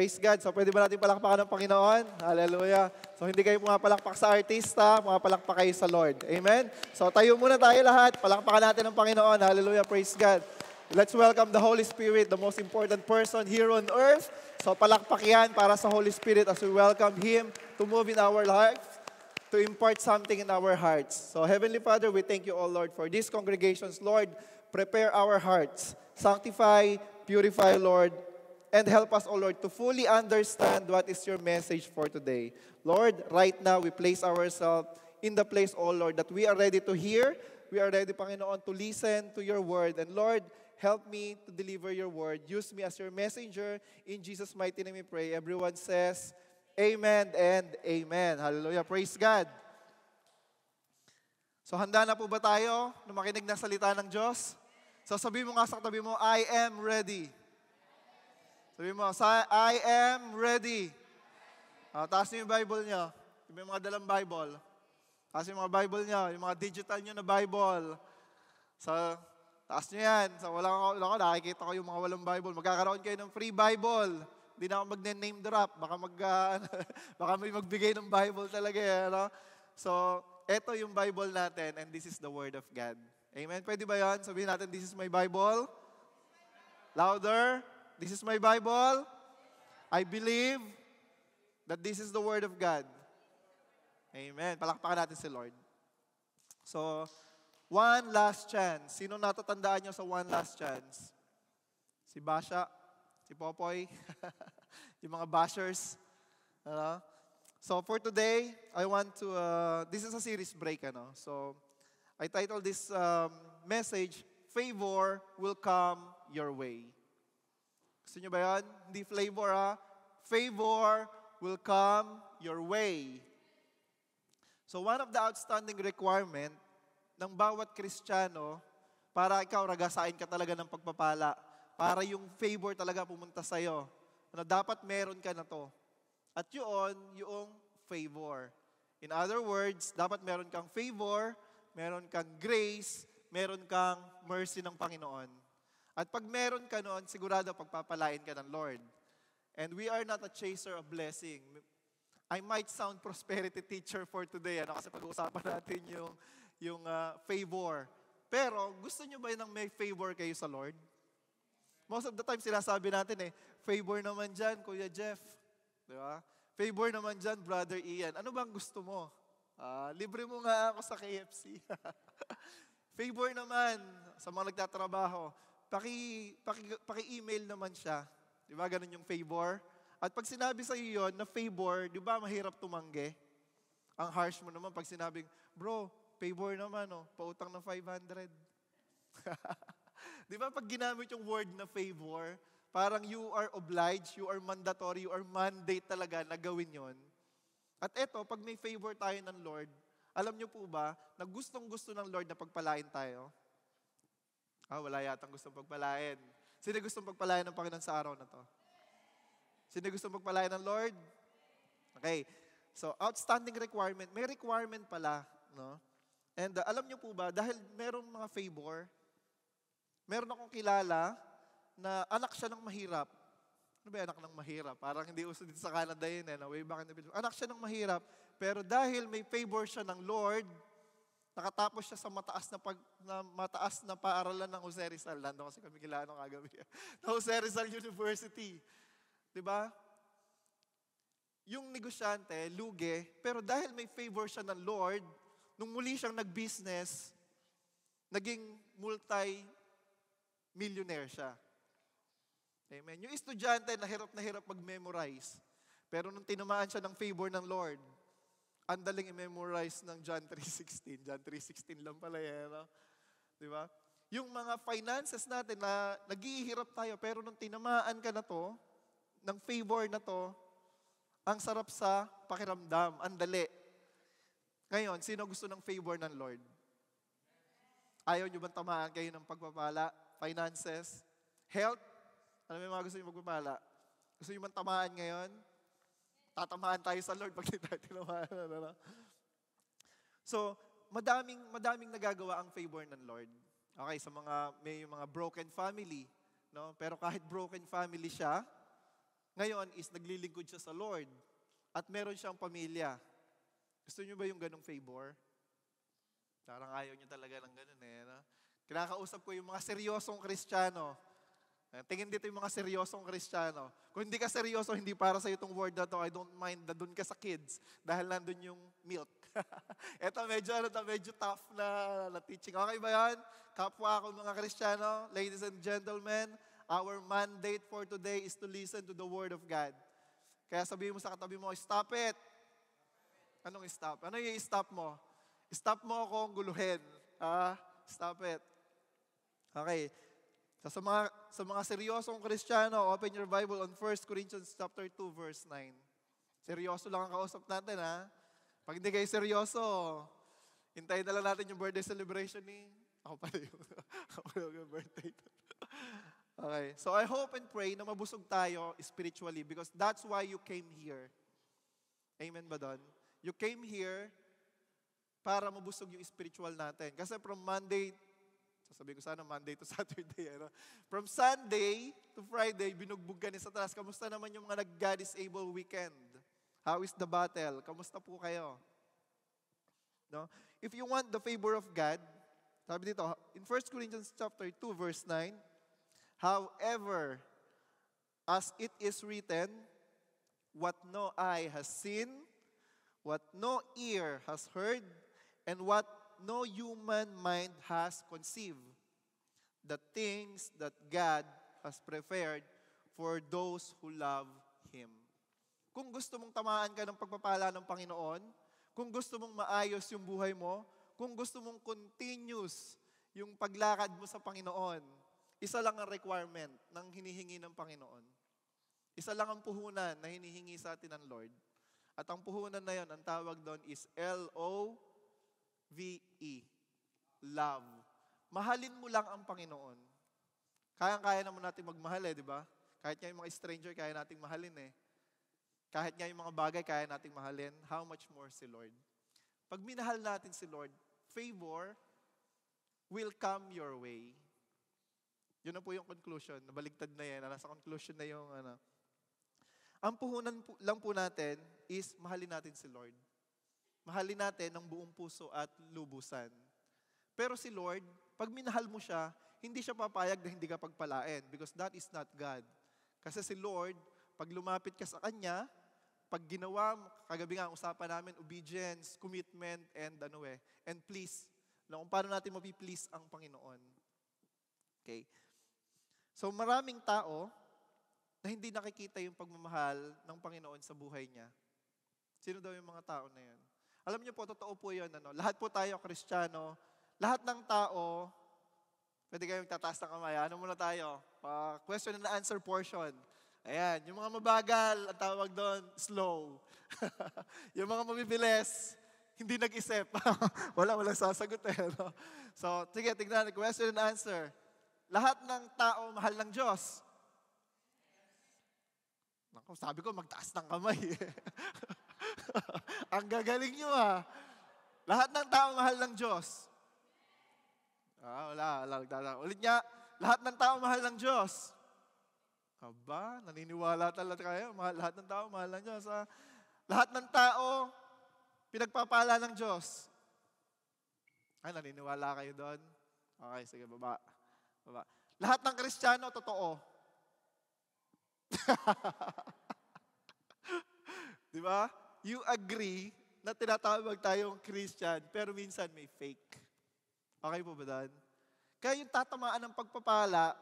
Praise God. So pwede ba natin palakpakan ng Panginoon? Hallelujah. So hindi kayo pumapalakpak sa artista, pumapalakpak kayo sa Lord. Amen? So tayo muna tayo lahat. Palakpakan natin ng Panginoon. Hallelujah. Praise God. Let's welcome the Holy Spirit, the most important person here on earth. So palakpak yan para sa Holy Spirit as we welcome Him to move in our lives, to impart something in our hearts. So Heavenly Father, we thank you, O Lord, for these congregations. Lord, prepare our hearts. Sanctify, purify, Lord, and help us, O Lord, to fully understand what is your message for today. Lord, right now, we place ourselves in the place, O Lord, that we are ready to hear. We are ready, Panginoon, to listen to your word. And Lord, help me to deliver your word. Use me as your messenger. In Jesus' mighty name we pray. Everyone says, Amen and Amen. Hallelujah. Praise God. So handa na po ba tayo na makinig ng salita ng Diyos? So sabihin mo nga sa katabi mo, I am ready. Sabi mo, I am ready. Taas niyo yung Bible niyo. Yung mga dalang Bible. Taas yung mga Bible niyo. Yung mga digital niyo na Bible. Taas niyo yan. Wala ko, nakikita ko yung mga walang Bible. Magkakaroon kayo ng free Bible. Hindi na ako mag-name drop. Baka may magbigay ng Bible talaga. Ano? So, eto yung Bible natin and this is the Word of God. Amen? Pwede ba yan? Sabihin natin, this is my Bible. Louder. This is my Bible. I believe that this is the Word of God. Amen. Palakpakan natin si Lord. So, one last chance. Sino natatandaan nyo sa one last chance? Si Basha? Si Popoy? Yung mga bashers? So, for today, I want to, this is a series break. So, I titled this message, Favor Will Come Your Way. Gusto nyo ba yan? Hindi flavor Favor will come your way. So one of the outstanding requirement ng bawat Kristiyano para ikaw ragasain ka talaga ng pagpapala, para yung favor talaga pumunta sa'yo. Dapat meron ka na to. At yun, yung favor. In other words, dapat meron kang favor, meron kang grace, meron kang mercy ng Panginoon. At pag meron ka noon, sigurado pagpapalain ka ng Lord. And we are not a chaser of blessing. I might sound prosperity teacher for today, kasi pag-uusapan natin yung favor. Pero gusto nyo ba ng may favor kayo sa Lord? Most of the time, sinasabi natin favor naman dyan, Kuya Jeff. Di ba? Favor naman dyan, Brother Ian. Ano bang gusto mo? Libre mo nga ako sa KFC. Favor naman sa mga nagtatrabaho. Paki-email naman siya. Di ba? Ganun yung favor. At pag sinabi sa iyo yun na favor, di ba mahirap tumanggi? Ang harsh mo naman pag sinabing, bro, favor naman, pautang ng 500. Di ba pag ginamit yung word na favor, parang you are obliged, you are mandatory, you are mandate talaga na gawin yon. At eto, pag may favor tayo ng Lord, alam niyo po ba na gustong-gusto ng Lord na pagpalain tayo? Wala yatang gustong pagpalain. Sino gustong pagpalain ng Panginoon sa araw na to? Sino gustong pagpalain ng Lord? Okay. So, outstanding requirement. May requirement pala. No? And alam niyo po ba, dahil merong mga favor, meron akong kilala na anak siya ng mahirap. Ano ba anak ng mahirap? Parang hindi uso dito sa Canada yun. Way back in the Philippines. Anak siya ng mahirap, pero dahil may favor siya ng Lord, nakatapos siya sa mataas na paaralan ng Jose Rizal. Nandun kasi kami kilala kagabi. Na Jose Rizal University. Diba? Yung negosyante, lugi, pero dahil may favor siya ng Lord, nung muli siyang nag-business, naging multi-millionaire siya. Amen. Yung estudyante, na hirap mag-memorize. Pero nung tinamaan siya ng favor ng Lord, ang daling i-memorize ng John 3:16. John 3:16 lang pala yan. Di ba? Yung mga finances natin na naghihirap tayo, pero nung tinamaan ka na to, ng favor na to, ang sarap sa pakiramdam, ang dali. Ngayon, sino gusto ng favor ng Lord? Ayaw nyo bang tamaan kayo ng pagpapala? Finances? Health? Ano may mga gusto nyo magpapala? Gusto nyo bang tamaan ngayon? Tatamaan tayo sa Lord pag hindi tayo tinamaan. So, madaming nagagawa ang favor ng Lord. Okay, sa may mga broken family, no? Pero kahit broken family siya, Ngayon is naglilingkod siya sa Lord at meron siyang pamilya. Gusto niyo ba yung ganong favor? Parang ayaw niyo talaga ng ganon eh. No? Kinakausap ko yung mga seryosong Kristiyano. Tingin dito yung mga seryosong Kristiyano. Kung hindi ka seryoso, hindi para sa itong word na to, I don't mind na dun ka sa kids dahil nandun yung milk. Ito medyo tough na teaching. Okay ba yan? Kapwa ako mga Kristiyano, ladies and gentlemen, our mandate for today is to listen to the word of God. Kaya sabihin mo sa katabi mo, stop it. Anong stop? Ano yung stop mo? Stop mo akong guluhin. Stop it. Okay. So, sa mga seryosong Kristiyano, open your Bible on 1 Corinthians chapter 2, verse 9. Seryoso lang ang kausap natin, ha? Pag hindi kayo seryoso, hintayin na lang natin yung birthday celebration ni... Ako pala yung birthday. Okay. So, I hope and pray na mabusog tayo spiritually because that's why you came here. Amen ba doon? You came here para mabusog yung spiritual natin. Kasi from Monday, sasabihin ko sana Monday to Saturday. Ano? From Sunday to Friday, binugbog ka ni Satanas. Kamusta naman yung mga nag-God is able weekend? How is the battle? Kamusta po kayo? No? If you want the favor of God, sabi dito, in 1 Corinthians chapter 2, verse 9, however, as it is written, what no eye has seen, what no ear has heard, and what no human mind has conceived, the things that God has prepared for those who love Him. Kung gusto mong tamaan ka ng pagpapala ng Panginoon, kung gusto mong maayos yung buhay mo, kung gusto mong continuous yung paglakad mo sa Panginoon, isa lang ang requirement ng hinihingi ng Panginoon. Isa lang ang puhunan na hinihingi sa atin ng Lord. At ang puhunan na yon, ang tawag doon is L-O-V-E. Love. Mahalin mo lang ang Panginoon. Kayang-kaya naman natin magmahal di ba? Kahit nga yung mga stranger, kaya nating mahalin Kahit nga yung mga bagay, kaya nating mahalin. How much more si Lord? Pag minahal natin si Lord, favor will come your way. Yun na po yung conclusion. Nabaligtad na yan. Nasa conclusion na yung Ang puhunan lang po natin is mahalin natin si Lord. Mahalin natin ng buong puso at lubusan. Pero si Lord, pag minahal mo siya, hindi siya papayag na hindi ka pagpalain because that is not God. Kasi si Lord, pag lumapit ka sa Kanya, pag ginawa mo, kagabi nga ang usapan namin, obedience, commitment, and please, na kung paano natin mapiplease ang Panginoon. Okay? So maraming tao na hindi nakikita yung pagmamahal ng Panginoon sa buhay niya. Sino daw yung mga tao na yan? Alam niyo po, totoo po yun. Lahat po tayo Kristiyano, lahat ng tao, pwede kayong tataas ng kamay. Ano muna tayo? Question and answer portion. Ayan, yung mga mabagal, ang tawag doon, slow. Yung mga mabibilis, hindi nag-isip. Walang sasagot no? So, sige, tignan, question and answer. Lahat ng tao mahal ng Diyos. Naku, sabi ko, magtaas ng kamay. Ang gagaling nyo Lahat ng tao mahal ng Diyos. Wala. Ulit nga, lahat ng tao mahal ng Diyos. Aba, naniniwala talaga kayo. Lahat ng tao mahal ng Diyos. Lahat ng tao, pinagpapala ng Diyos. Naniniwala kayo doon? Okay, sige, baba. Lahat ng Kristiyano, totoo. Di ba? You agree na tinatawag tayong Christian, pero minsan may fake. Okay po ba doon? Kaya yung tatamaan ng pagpapala,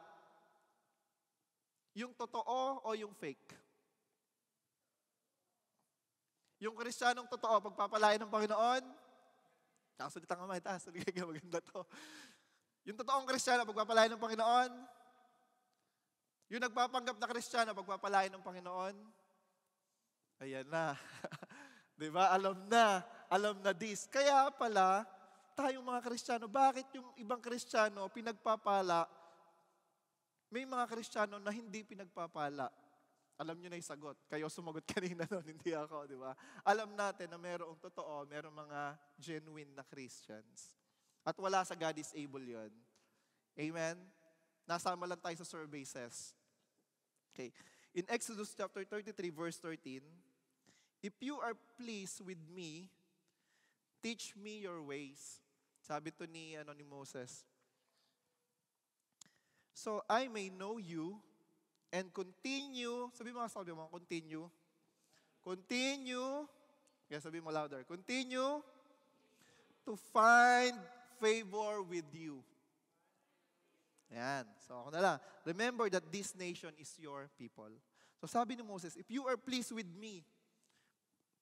yung totoo o yung fake? Yung Kristiyanong totoo, pagpapalain ng Panginoon, nakasunit ang kamay, maganda to. Yung totoong Kristiyano, pagpapalain ng Panginoon, yung nagpapanggap na Kristiyano, pagpapalain ng Panginoon, ayan na. Diba? Alam na this. Kaya pala, tayong mga Kristiyano, bakit yung ibang Kristiyano pinagpapala, may mga Kristiyano na hindi pinagpapala? Alam nyo na yung sagot. Kayo sumagot kanina nun, hindi ako, di ba? Alam natin na mayroong totoo, mayroong mga genuine na Christians. At wala sa God is able yon. Amen? Nasama lang tayo sa survey says. Okay. In Exodus chapter 33, verse 13, if you are pleased with me, teach me your ways. Sabi to ni Moses. So I may know you and continue, sabi mo, continue. Continue, sabi mo louder, continue to find favor with you. Ayan. So ako na lang. Remember that this nation is your people. So sabi ni Moses, if you are pleased with me,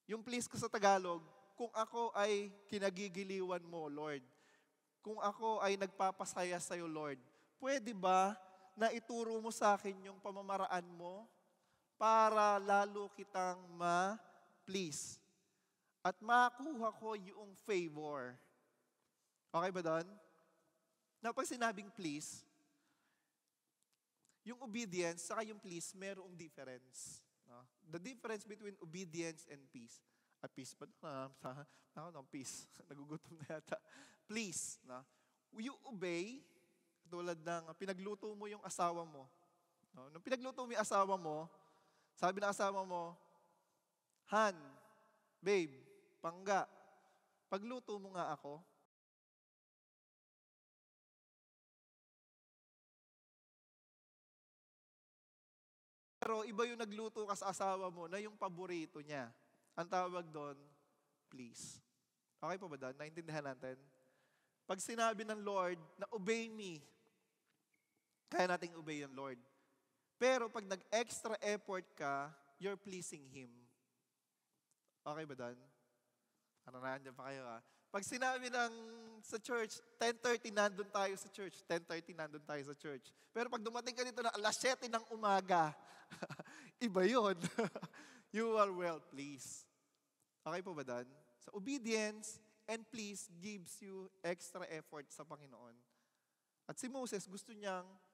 yung please ko sa Tagalog, kung ako ay kinagigiliwan mo, Lord, kung ako ay nagpapasaya sa iyo, Lord, pwede ba na ituro mo sa akin yung pamamaraan mo para lalo kitang ma-please at makuha ko yung favor? Okay ba doon? Na pag sinabing please, yung obedience saka yung please, merong difference. No? The difference between obedience and peace. Peace ba? Peace. Nagugutom na yata. Please. No? You obey, tulad ng pinagluto mo yung asawa mo. No? Nung pinagluto mo yung asawa mo, sabi ng asawa mo, Han, babe, pangga, pagluto mo nga ako. Pero iba yung nagluto ka sa asawa mo na yung paborito niya. Ang tawag doon, please. Okay pa ba doon? Naintindihan natin? Pag sinabi ng Lord na obey me, kaya nating obey yung Lord. Pero pag nag-extra effort ka, you're pleasing Him. Okay ba doon? Ano na, andyan pa kayo Pag sinabi ng sa church, 10:30 nandun tayo sa church. 10:30 nandun tayo sa church. Pero pag dumating ka dito na alas 7 ng umaga, iba yun. You are well pleased. Okay po ba doon? So obedience and please gives you extra effort sa Panginoon. At si Moses,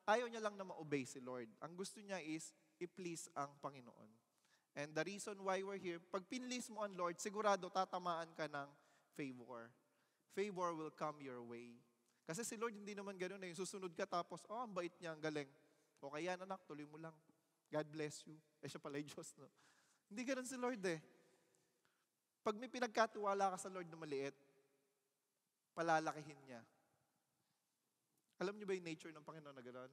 ayaw niya lang na ma-obey si Lord. Ang gusto niya is i-please ang Panginoon. And the reason why we're here, pag pinlease mo ang Lord, sigurado tatamaan ka ng favor. Favor will come your way. Kasi si Lord hindi naman ganoon eh. Susunod ka tapos, ang bait niya, ang galing. Okay yan anak, tuloy mo lang. God bless you. Siya pala yung Diyos, no? Hindi ganoon si Lord eh. Pag may pinagkatiwala ka sa Lord na maliit, palalakihin niya. Alam niyo ba yung nature ng Panginoon na ganoon?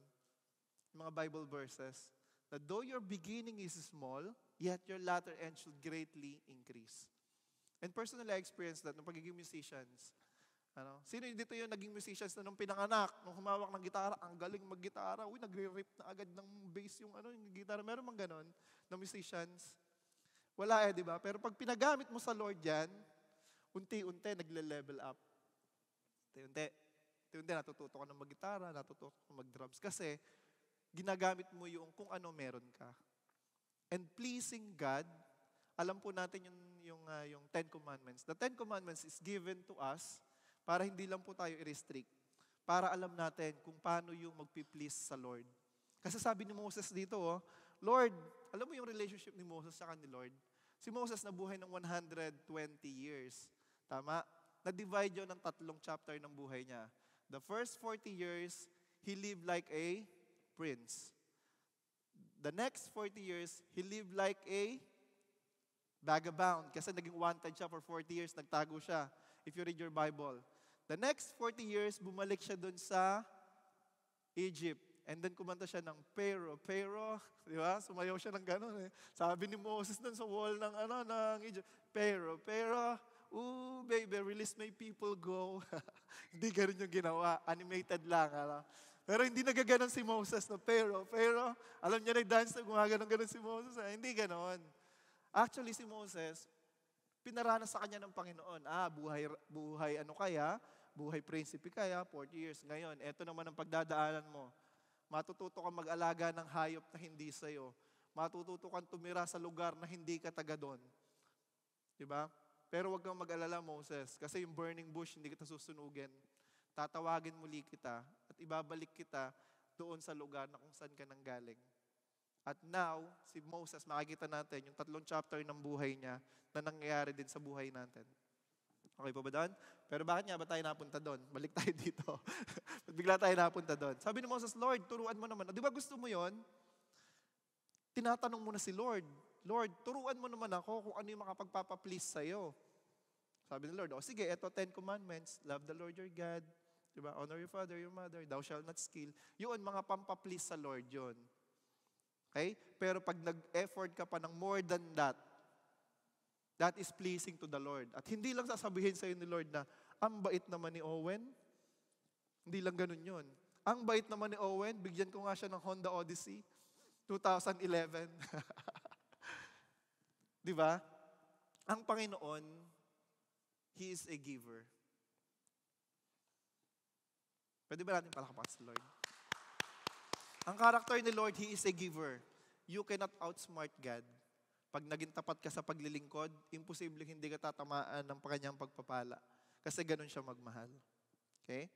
Yung mga Bible verses, that though your beginning is small, yet your latter end should greatly increase. And personally, I experienced that nung pagiging musicians. Sino dito yung naging musicians na nung pinanganak, nung humawak ng gitara, ang galing mag-gitara, nagre-rip na agad ng bass yung gitara. Meron mang ganon na musicians? Wala di ba? Pero pag pinagamit mo sa Lord yan, unti-unti nagle-level up. Unti-unti natututo ka ng mag-gitara, natututo ka ng mag-drums. Kasi ginagamit mo yung kung ano meron ka. And pleasing God, alam po natin yung Ten Commandments. The Ten Commandments is given to us para hindi lang po tayo i-restrict. Para alam natin kung paano yung magpi-please sa Lord. Kasi sabi ni Moses dito, Lord, alam mo yung relationship ni Moses sa ni Lord? Si Moses nabuhay ng 120 years. Tama? Na-divide yun ng 3 chapter ng buhay niya. The first 40 years, he lived like a prince. The next 40 years, he lived like a vagabond. Kasi naging wanted siya for 40 years, nagtago siya. If you read your Bible. The next 40 years, bumalik siya dun sa Egypt. And then kumanta siya ng Pharaoh, di ba? Sumayaw siya ng gano'n eh. Sabi ni Moses dun sa wall ng Egypt, Pharaoh, ooh baby, release my people, go. Hindi gano'n yung ginawa, animated lang. Pero hindi nagaganon si Moses na Pharaoh, alam niya nag-dance na gumaganon-ganon si Moses. Hindi gano'n. Actually si Moses, pinaranas sa kanya ng Panginoon. Buhay prinsipe kaya, 40 years. Ngayon, eto naman ang pagdadaanan mo. Matututo kang mag-alaga ng hayop na hindi sa'yo. Matututo kang tumira sa lugar na hindi ka taga doon. Diba? Pero huwag kang mag-alala, Moses, kasi yung burning bush, hindi kita susunugin. Tatawagin muli kita at ibabalik kita doon sa lugar na kung saan ka nanggaling. At now, si Moses, makikita natin yung 3 chapter ng buhay niya na nangyayari din sa buhay natin. Okay pa ba doon? Pero bakit nga ba tayo napunta doon? Balik tayo dito. Bigla tayo napunta doon. Sabi ni Moses, Lord, turuan mo naman. Di ba gusto mo yon? tinatanong mo na si Lord, Lord, turuan mo naman ako kung ano yung makapagpapa-please sa'yo. Sabi ni Lord, sige, eto 10 commandments, love the Lord your God, diba? Honor your father, your mother, thou shalt not steal. Yun, mga pampa-please sa Lord yun. Okay? Pero pag nag-effort ka pa ng more than that, that is pleasing to the Lord. At hindi lang sasabihin sa'yo ni Lord na, ang bait naman ni Owen. Hindi lang ganun yun. Ang bait naman ni Owen, bigyan ko nga siya ng Honda Odyssey, 2011. Di ba? Ang Panginoon, He is a giver. Pwede ba natin palakpakan sa Lord? Ang character ni Lord, He is a giver. You cannot outsmart God. Pag naging tapat ka sa paglilingkod, imposible hindi ka tatamaan ng kanyang pagpapala. Kasi ganun siya magmahal. Okay?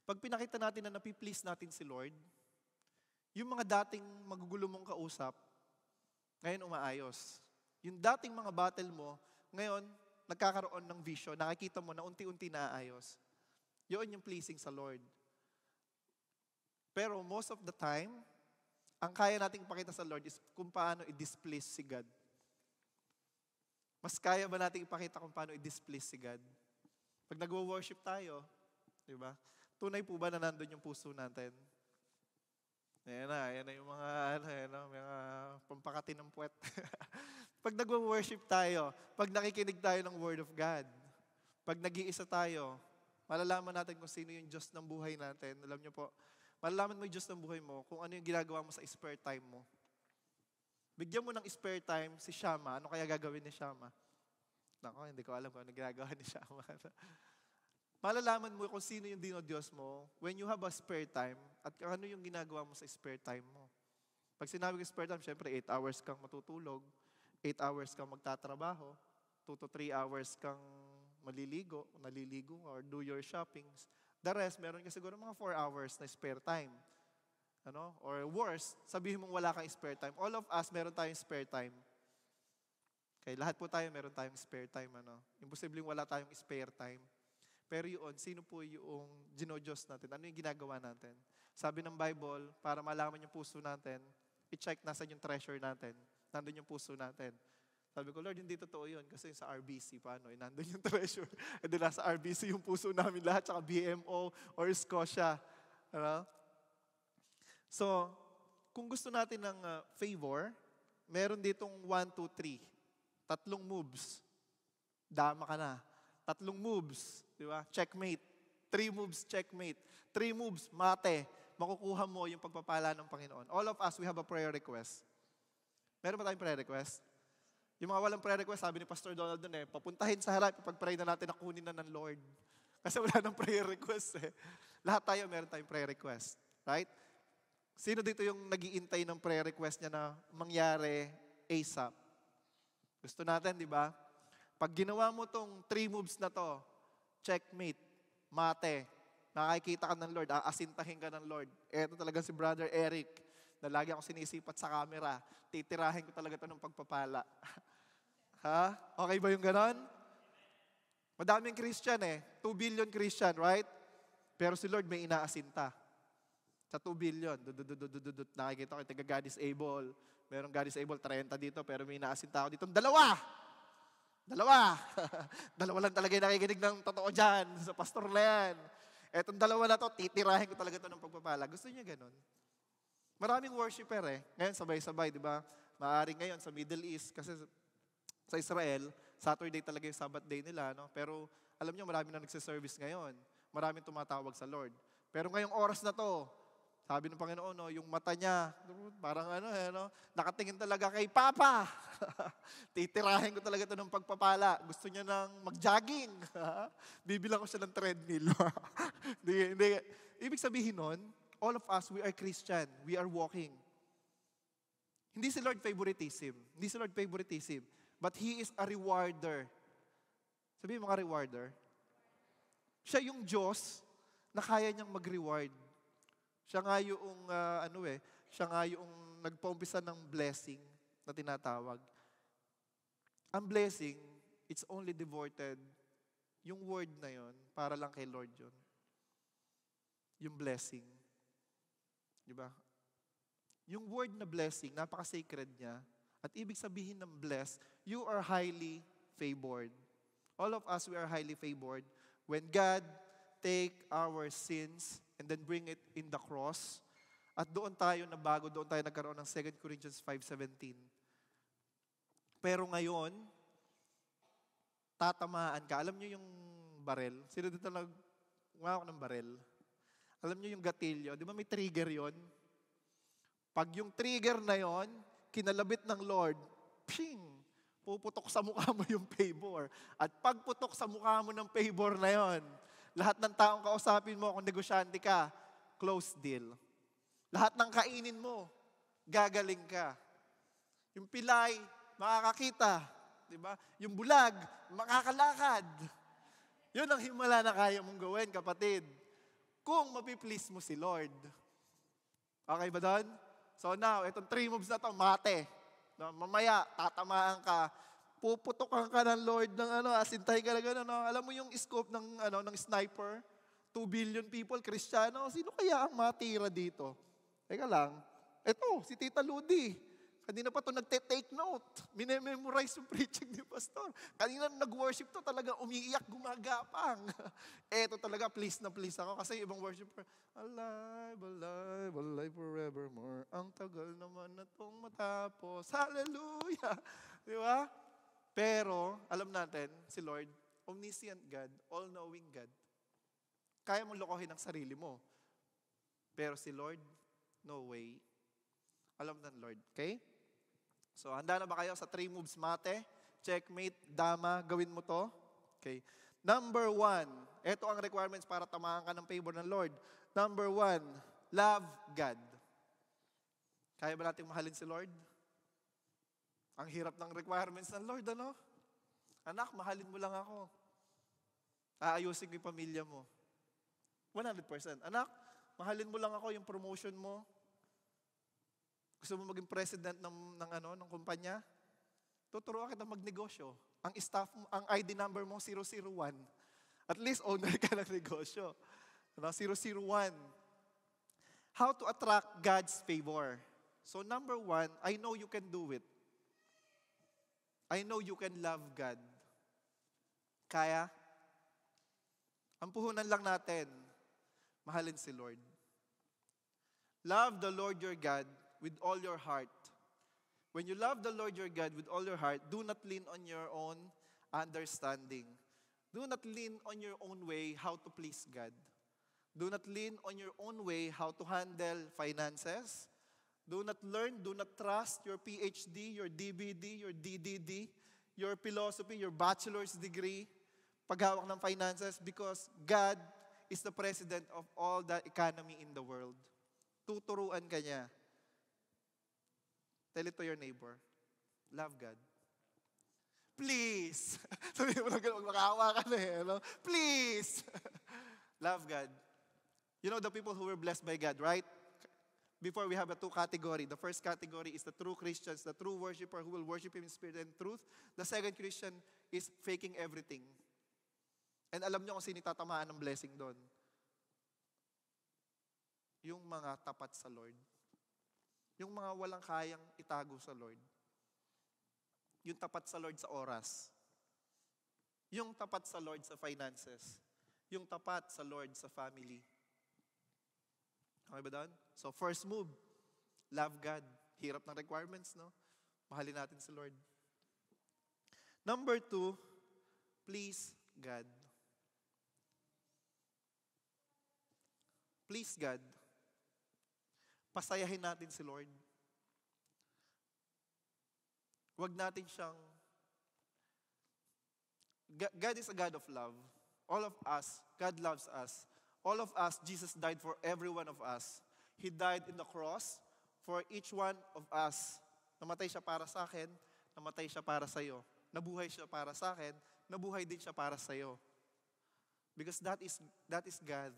Pag pinakita natin na napiplease natin si Lord, yung mga dating magugulo mong kausap, ngayon umaayos. Yung dating mga battle mo, ngayon nagkakaroon ng vision, nakikita mo na unti-unti naaayos. Yun yung pleasing sa Lord. Pero most of the time, ang kaya nating pakita sa Lord is kung paano i-displease si God. Mas kaya ba nating ipakita kung paano i-displease si God? Pag nagwo-worship tayo, di ba? Tunay po ba na nandun yung puso natin? Yan na yung mga, mga pampakati ng puwet. Pag nagwo-worship tayo, pag nakikinig tayo ng Word of God, pag nag-iisa tayo, malalaman natin kung sino yung Diyos ng buhay natin. Alam niyo po, malalaman mo yung Diyos ng buhay mo kung ano yung ginagawa mo sa spare time mo. Bigyan mo ng spare time si Shama. Ano kaya gagawin ni Shama? Nako, hindi ko alam kung ano ginagawa ni Shama. Malalaman mo kung sino yung Diyos mo when you have a spare time at ano yung ginagawa mo sa spare time mo. Pag sinabi ko spare time, syempre 8 hours kang matutulog, 8 hours kang magtatrabaho, 2 to 3 hours kang naliligo, or do your shoppings. The rest, meron ka siguro mga 4 hours na spare time. Or worse, sabihin mong wala kang spare time. All of us, meron tayong spare time. Okay, lahat po tayo meron tayong spare time. Imposibleng wala tayong spare time. Pero yun, sino po yung ginodiyos natin? Ano yung ginagawa natin? Sabi ng Bible, para malaman yung puso natin, i-check nasan yung treasure natin. Nandun yung puso natin. Sabi ko, Lord, hindi totoo yun. Kasi sa RBC, paano? Nandun yung treasure. E di nasa RBC yung puso namin lahat, tsaka BMO or Scotia. So, kung gusto natin ng favor, meron ditong 1, 2, 3. 3 moves. Dama ka na. 3 moves. Di ba? Checkmate. 3 moves, checkmate. 3 moves, mate. Makukuha mo yung pagpapala ng Panginoon. All of us, we have a prayer request. Meron ba tayong prayer request? Yung mga walang prayer request, sabi ni Pastor Donald dun papuntahin sa harap, ipag-pray na natin na kunin na ng Lord. Kasi wala nang prayer request Lahat tayo, meron tayong prayer request. Right? Sino dito yung nag-iintay ng prayer request niya na mangyari ASAP? Gusto natin, di ba? Pag ginawa mo tong 3 moves na to, checkmate, mate, nakikita ka ng Lord, aasintahin ka ng Lord. Eto talaga si Brother Eric, na lagi ako sinisipat sa camera. Titirahin ko talaga ito ng pagpapala. Ha? Okay ba yung ganon? Madaming Christian 2 billion Christian, right? Pero si Lord may inaasinta. Sa 2 billion, nakikita ko, God is able. Merong God is able, 30 dito, pero may inaasinta ako dito. Dalawa! Dalawa lang talaga yung nakikinig ng totoo dyan, sa pastor na yan. Etong dalawa na to, titirahin ko talaga ito ng pagpapala. Gusto niya ganon? Maraming worshiper Ngayon, sabay-sabay, di ba? Maaaring ngayon sa Middle East, kasi sa Israel, Saturday talaga yung Sabbath day nila, Pero alam niyo, marami na nagsiservice ngayon. Maraming tumatawag sa Lord. Pero ngayong oras na to, sabi ng Panginoon, yung mata niya, parang nakatingin talaga kay Papa. Titirahin ko talaga ito ng pagpapala. Gusto niya nang mag-jogging. Bibilang ko siya ng treadmill. Hindi. Ibig sabihin nun, all of us, we are Christian. We are walking. Hindi si Lord favoritism. But He is a rewarder. Sabihin mo nga rewarder. Siya yung Diyos na kaya niyang mag-reward. Siya nga yung, siya nga yung nagpaumpisa ng blessing na tinatawag. Ang blessing, it's only devoted, yung word na yon para lang kay Lord yun. Yung blessing. Diba? Yung word na blessing, napaka-sacred niya. At ibig sabihin ng blessed, you are highly favored. All of us, we are highly favored. When God take our sins and then bring it in the cross, at doon tayo nabago, doon tayo nagkaroon ng 2 Corinthians 5:17. Pero ngayon, tatamaan ka. Alam niyo yung barel? Sino dito nagwawak ng barel? Alam niyo yung gatilyo? Di ba may trigger yon? Pag yung trigger na yon, kinalabit ng Lord, ping! Puputok sa mukha mo yung favor. At pagputok sa mukha mo ng favor na yon, lahat ng taong kausapin mo, kung negosyante ka, close deal. Lahat ng kainin mo, gagaling ka. Yung pilay, makakakita. Diba? Yung bulag, makakalakad. Yun ang himala na kaya mong gawin, kapatid. Kung mapiplease mo si Lord. Okay ba doon? So now, itong 3 moves na to, mate. No, mamaya, tatamaan ka. Puputokan ka ng Lord ng asintay ka na gano'n. No? Alam mo yung scope ng sniper? 2 billion people, Kristiyano. Sino kaya ang matira dito? Teka lang. Ito, si Tita Ludi. Kanina pa to nagte-take note. Minememorize yung preaching ni Pastor. Kanina nag-worship to talaga umiiyak, gumagapang. Eto talaga, please na please ako. Kasi ibang worshiper, alive, alive, alive forevermore. Ang tagal naman na tong matapos. Hallelujah! Di ba? Pero, alam natin, si Lord, omniscient God, all-knowing God. Kaya mong lokohin ang sarili mo. Pero si Lord, no way. Alam ng Lord. Okay? So, handa na ba kayo sa 3 moves mate? Checkmate, dama, gawin mo to. Okay. Number 1, ito ang requirements para tamaan ka ng favor ng Lord. Number 1, love God. Kaya ba natin mahalin si Lord? Ang hirap ng requirements ng Lord, ano? Anak, mahalin mo lang ako. Aayusin ko yung pamilya mo. 100%. Anak, mahalin mo lang ako yung promotion mo. Gusto mo maging president ng kumpanya? Tuturuan kita magnegosyo. Ang staff mo, ang ID number mo 001. At least owner ka ng negosyo. 001. How to attract God's favor. So number 1, I know you can do it. I know you can love God. Kaya? Ang puhunan lang natin, mahalin si Lord. Love the Lord your God with all your heart. When you love the Lord your God with all your heart, do not lean on your own understanding. Do not lean on your own way how to please God. Do not lean on your own way how to handle finances. Do not trust your PhD, your DBD, your DDD, your philosophy, your bachelor's degree, paghawak ng finances, because God is the president of all the economy in the world. Tuturuan ka niya. Tell it to your neighbor. Love God. Please. Sabi mo lang gano'n, makahawa ka na eh. No? Please. Love God. You know the people who were blessed by God, right? Before we have a 2 category. The first category is the true Christians, the true worshiper who will worship Him in spirit and truth. The second Christian is faking everything. And alam niyo kung sino tatamaan ng blessing doon? Yung mga tapat sa Lord. Yung mga walang kayang itago sa Lord. Yung tapat sa Lord sa oras. Yung tapat sa Lord sa finances. Yung tapat sa Lord sa family. Okay ba doon? So first move, love God. Hirap ng requirements, no? Mahalin natin si Lord. Number 2, please God. Please God. Pasayahin natin si Lord. Huwag natin siyang... God is a God of love. All of us, God loves us. All of us, Jesus died for every one of us. He died in the cross for each one of us. Namatay siya para sa akin, namatay siya para sa iyo. Nabuhay siya para sa akin, nabuhay din siya para sa iyo. Because that is God.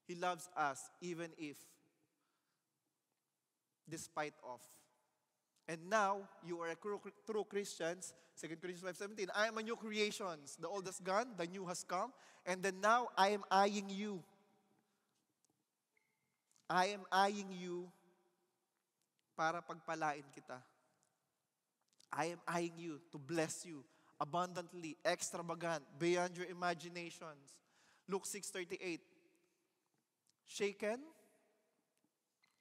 He loves us even if despite of. And now, you are a true Christians. 2 Corinthians 5:17, I am a new creation. The old has gone, the new has come. And then now, I am eyeing you. I am eyeing you para pagpalain kita. I am eyeing you to bless you abundantly, extravagant, beyond your imaginations. Luke 6:38. Shaken,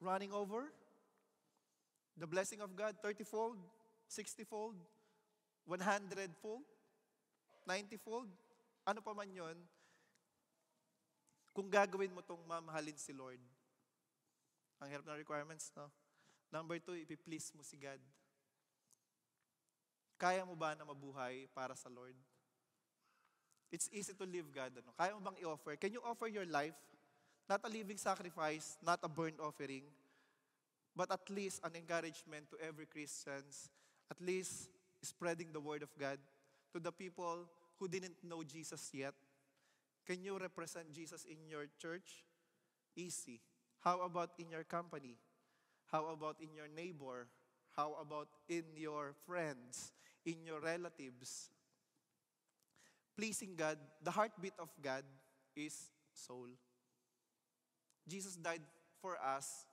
running over, the blessing of God, 30-fold, 60-fold, 100-fold, 90-fold, ano pa man yun, kung gagawin mo itong mamahalin si Lord. Ang hirap na requirements, no? Number 2, ipiplease mo si God. Kaya mo ba na mabuhay para sa Lord? It's easy to live God. Ano? Kaya mo bang i-offer? Can you offer your life? Not a living sacrifice, not a burnt offering, but at least an encouragement to every Christians, at least spreading the word of God to the people who didn't know Jesus yet. Can you represent Jesus in your church? Easy. How about in your company? How about in your neighbor? How about in your friends, in your relatives? Pleasing God, the heartbeat of God is soul. Jesus died for us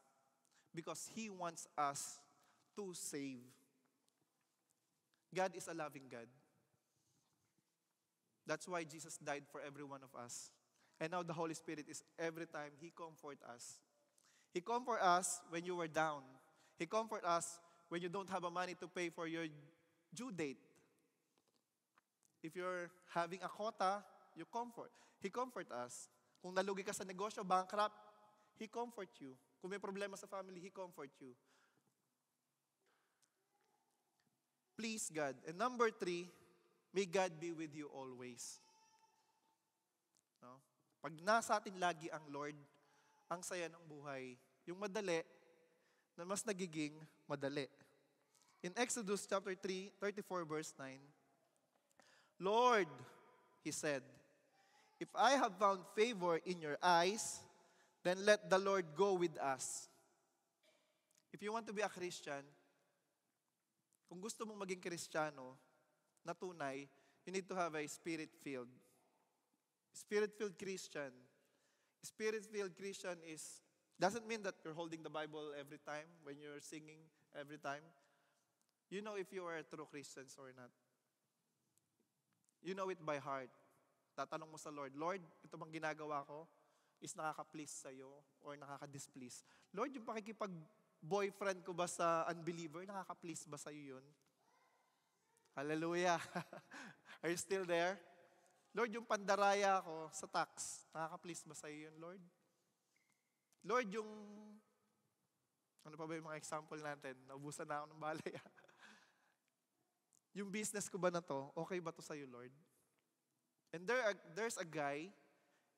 because He wants us to save. God is a loving God. That's why Jesus died for every one of us. And now the Holy Spirit is every time He comforts us. He comforts us when you were down. He comforts us when you don't have a money to pay for your due date. If you're having a quota, you comfort. He comforts us. Kung nalugi ka sa negosyo, bankrupt, He comforts you. Kung may problema sa family, He comforts you. Please God. And number 3, may God be with you always. No? Pag nasa atin lagi ang Lord, ang saya ng buhay. Yung madali, na mas nagiging madali. In Exodus chapter 3, 34 verse 9, Lord, He said, if I have found favor in your eyes, then let the Lord go with us. If you want to be a Christian, kung gusto mong maging Kristiyano, na tunay, you need to have a spirit-filled. Spirit-filled Christian. Spirit-filled Christian doesn't mean that you're holding the Bible every time, when you're singing every time. You know if you are a true Christian or not. You know it by heart. Tatanong mo sa Lord, Lord, ito bang ginagawa ko is nakaka-please sa'yo or nakaka-displease? Lord, yung pakikipag-boyfriend ko ba sa unbeliever, nakaka-please ba sa'yo yun? Hallelujah. Are you still there? Lord, yung pandaraya ko sa tax, nakaka-please ba sa'yo yun, Lord? Lord, yung, ano pa ba yung mga example natin? Naubusan na ako ng balay. Yung business ko ba na to, okay ba to sa'yo, Lord? And there's a guy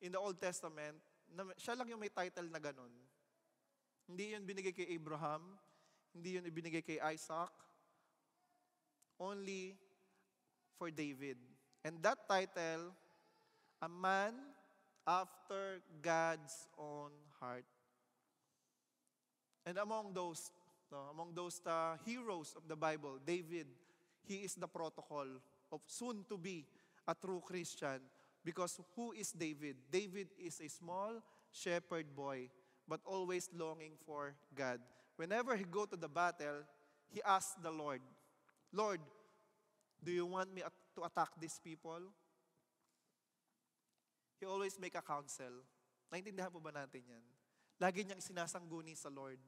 in the Old Testament, na siya lang yung may title na ganun. Hindi yun binigay kay Abraham, hindi yun ibinigay kay Isaac, only for David. And that title, a man after God's own heart. And among those heroes of the Bible, David, he is the protocol of soon to be a true Christian. Because who is David? David is a small shepherd boy, but always longing for God. Whenever he go to the battle, he asks the Lord, Lord, do you want me to attack these people? He always make a counsel. Naintindihan po ba natin yan? Lagi niyang sinasangguni sa Lord.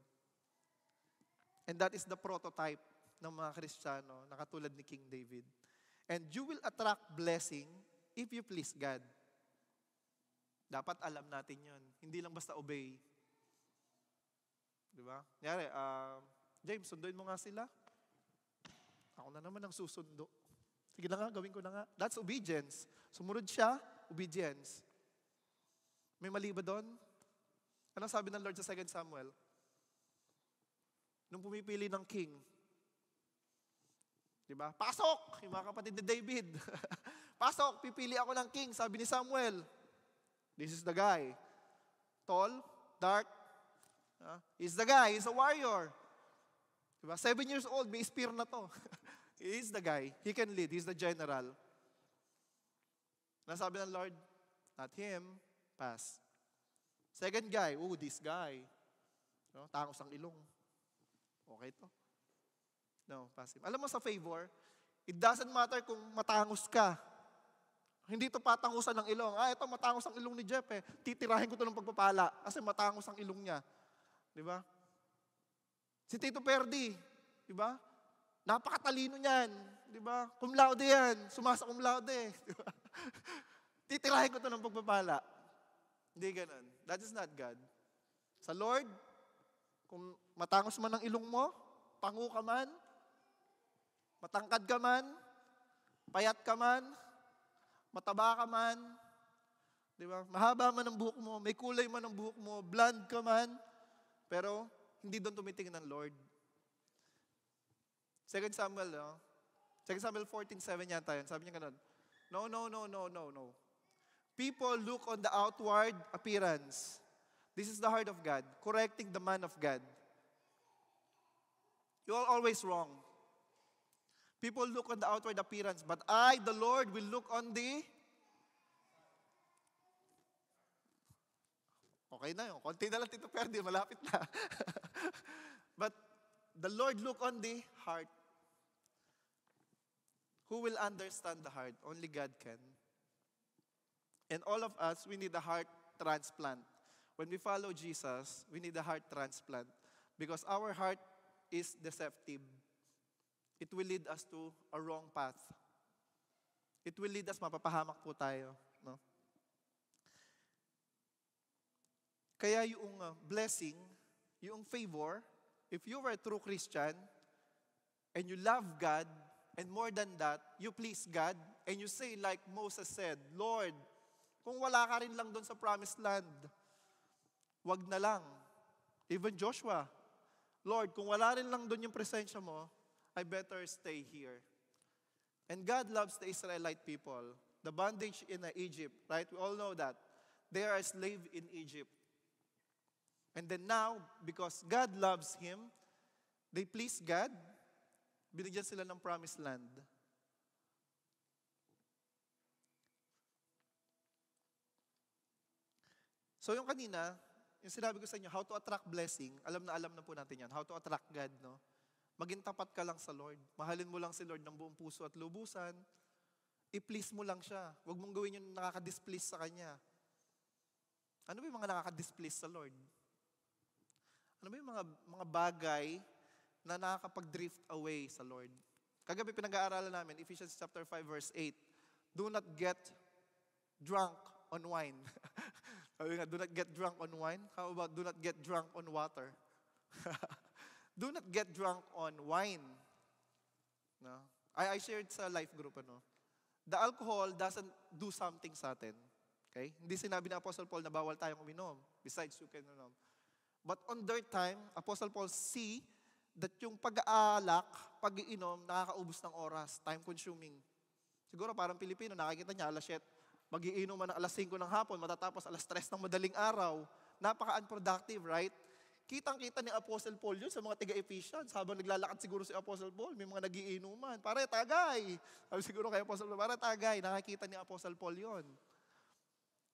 And that is the prototype ng mga Kristiyano na katulad ni King David. And you will attract blessing if you please God. Dapat alam natin yun. Hindi lang basta obey. Di ba? Nyari, James, sunduin mo nga sila. Ako na naman ang susundo. Sige na nga, gawin ko na nga. That's obedience. Sumunod siya, obedience. May mali ba doon? Anong sabi ng Lord sa 2 Samuel? Nung pumipili ng king, di ba? Pasok! Yung mga kapatid ni David. Pasok! Pipili ako ng king, sabi ni Samuel. This is the guy. Tall, dark. He's the guy, he's a warrior. Diba? 7 years old, may spear na to. He's the guy. He can lead. He's the general. Nasabi ng Lord, not him, pass. Second guy, this guy. Tangos ang ilong. Okay to? No, passive. Alam mo sa favor, it doesn't matter kung matangos ka. Hindi to patangusan ng ilong. Ito matangos ang ilong ni Jeff eh. Titirahin ko to ng pagpapala kasi matangos ang ilong niya. Di ba? Si Tito Perdi, di ba? Napakatalino niyan. Di ba? Cum laude yan. Sumasa cum laude. Di ba? Titirahin ko to ng pagpapala. Hindi ganun. That is not God. Sa Lord, kung matangos man ang ilong mo, pangu ka man, matangkad ka man, payat ka man, mataba ka man, di ba? Mahaba man ang buhok mo, may kulay man ang buhok mo, blonde ka man, pero hindi doon tumitingin ng Lord. 2 Samuel 14:7 yata yun. Sabi niya ganun, No. People look on the outward appearance. This is the heart of God, correcting the man of God. You are always wrong. People look on the outward appearance, but I, the Lord, will look on the... Okay na yun. Konti na lang, Tito Perdi. Malapit na. But the Lord look on the heart. Who will understand the heart? Only God can. And all of us, we need a heart transplant. When we follow Jesus, we need a heart transplant. Because our heart is deceptive. It will lead us to a wrong path. It will lead us, mapapahamak po tayo. No? Kaya yung blessing, yung favor, if you were a true Christian, and you love God, and more than that, you please God, and you say like Moses said, Lord, kung wala ka rin lang doon sa promised land, wag na lang. Even Joshua, Lord, kung wala rin lang doon yung presensya mo, I better stay here. And God loves the Israelite people. The bondage in Egypt, right? We all know that. They are a slave in Egypt. And then now, because God loves him, they please God, binigyan sila ng promised land. So yung kanina, yung sinabi ko sa inyo, how to attract blessing, alam na po natin yan. How to attract God, no? Maging tapat ka lang sa Lord. Mahalin mo lang si Lord ng buong puso at lubusan. I-please mo lang siya. Huwag mong gawin yung nakaka-displease sa Kanya. Ano ba yung mga nakaka-displease sa Lord? Ano ba yung mga bagay na nakakapag-drift away sa Lord? Kagabi pinag-aaralan namin, Ephesians chapter 5 verse 8. Do not get drunk on wine. Sabi nga, do not get drunk on wine. How about do not get drunk on water? Do not get drunk on wine. No? I shared sa life group, the alcohol doesn't do something sa atin. Okay? Hindi sinabi ni Apostle Paul na bawal tayong uminom. Besides, you can uminom. But on their time, Apostle Paul see that yung pag-aalak, pag-iinom, nakakaubos ng oras, time-consuming. Siguro parang Pilipino, nakikita niya, alas 7, mag-iinom man alas 5 ng hapon, matatapos alas 3 ng madaling araw. Napaka-unproductive, right? Kitang-kita ni Apostle Paul yun sa mga taga-Ephesians. Habang naglalakad siguro si Apostle Paul, may mga nagiinuman. Pare, tagay! Sabi siguro kay Apostle Paul, pare, tagay. Nakakita ni Apostle Paul yun.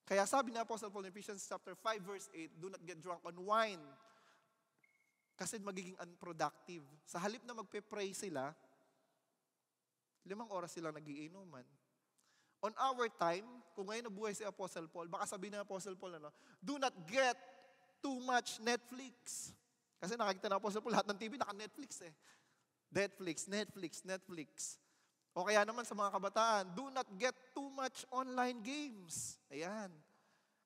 Kaya sabi ni Apostle Paul in Ephesians chapter 5 verse 8, do not get drunk on wine. Kasi magiging unproductive. Sa halip na magpe-pray sila, 5 oras silang nagiinuman. On our time, kung ngayon nabuhay si Apostle Paul, baka sabihin ni Apostle Paul, do not get too much Netflix. Kasi nakikita na Apostle Paul, lahat ng TV naka-Netflix eh. Netflix. O kaya naman sa mga kabataan, do not get too much online games. Ayan.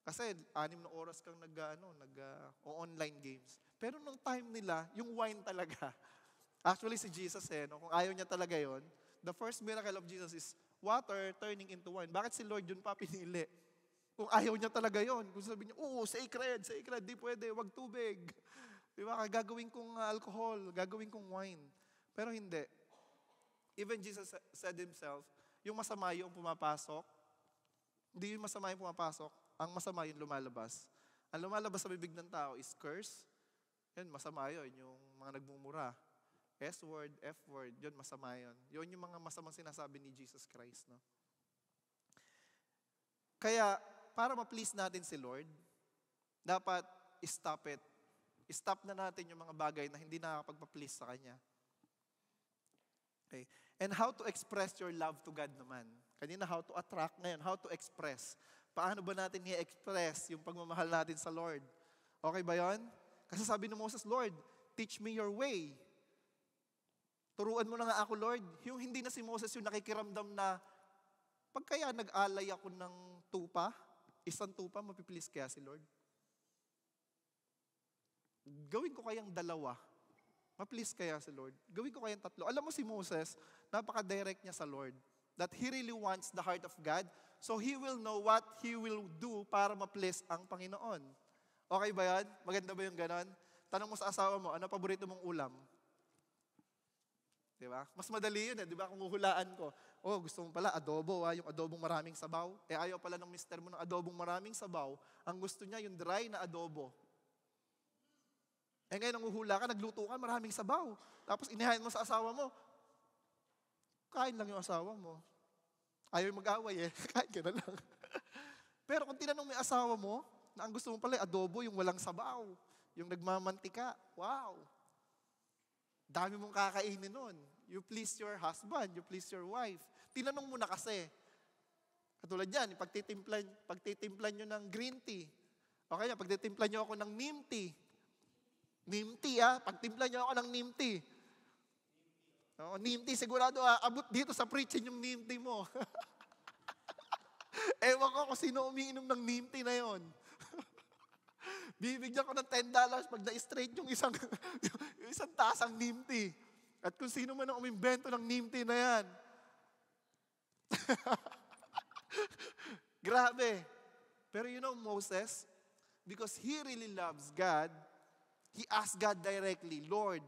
Kasi 6 na oras kang nag-online games. Pero nung time nila, yung wine talaga. Actually si Jesus kung ayaw niya talaga yon, the first miracle of Jesus is water turning into wine. Bakit si Lord yun pa pinili? Kung ayaw niya talaga yon, kung sabi niya, sacred, di pwede, wag tubig. Di ba? Gagawin kong alcohol, gagawin kong wine. Pero hindi. Even Jesus said himself, yung masama yung pumapasok, hindi yung masama yung pumapasok, ang masama yung lumalabas. Ang lumalabas sa bibig ng tao is curse. Yan, masama yun, yung mga nagmumura. S-word, F-word, yun, masama yun. Yun yung mga masamang sinasabi ni Jesus Christ. No? Kaya, para ma-please natin si Lord, dapat stop it. Stop na natin yung mga bagay na hindi nakakapagpa-please sa Kanya. Okay. And how to express your love to God naman. Kanina, how to attract. Ngayon, how to express. Paano ba natin i-express yung pagmamahal natin sa Lord? Okay ba yun? Kasi sabi ni Moses, Lord, teach me your way. Turuan mo na nga ako, Lord. Yung hindi na si Moses yung nakikiramdam na, pag kaya nag-alay ako ng tupa, isang tupa, mapipilis kaya si Lord? Gawin ko kayang dalawa. Ma-please kaya si Lord? Gawin ko kayang tatlo. Alam mo si Moses, napaka-direct niya sa Lord. That he really wants the heart of God. So he will know what he will do para ma-please ang Panginoon. Okay ba yan? Maganda ba yung ganon? Tanong mo sa asawa mo, ano paborito mong ulam? Diba? Mas madali yun di ba? Kung huhulaan ko, gusto mo pala adobo, yung adobong maraming sabaw. Ayaw pala ng mister mo ng adobong maraming sabaw. Ang gusto niya yung dry na adobo. Ngayon, nanguhula ka, nagluto ka, maraming sabaw. Tapos inihain mo sa asawa mo, kain lang yung asawa mo. Ayaw mag-away kain ka na lang. Pero kung tinanong mo yung asawa mo, na ang gusto mo pala adobo, yung walang sabaw, yung nagmamantika, wow. Dami mong kakainin nun. You please your husband, you please your wife. Tinanong mo na kasi. Katulad yan, pagtitimplan nyo ng green tea. Okay na, pagtitimplan nyo ako ng neem tea. Neem tea, pagtimpla niyo ako ng neem tea. Neem tea, sigurado abot dito sa preaching yung neem tea mo. Ewan ko kung sino umiinom ng neem tea na yon. Bibigyan ko ng $10 pag na-straight yung isang tasang neem tea. At kung sino man ang umimbento ng neem tea na yan. Grabe. Pero you know Moses, because he really loves God, he asked God directly, Lord,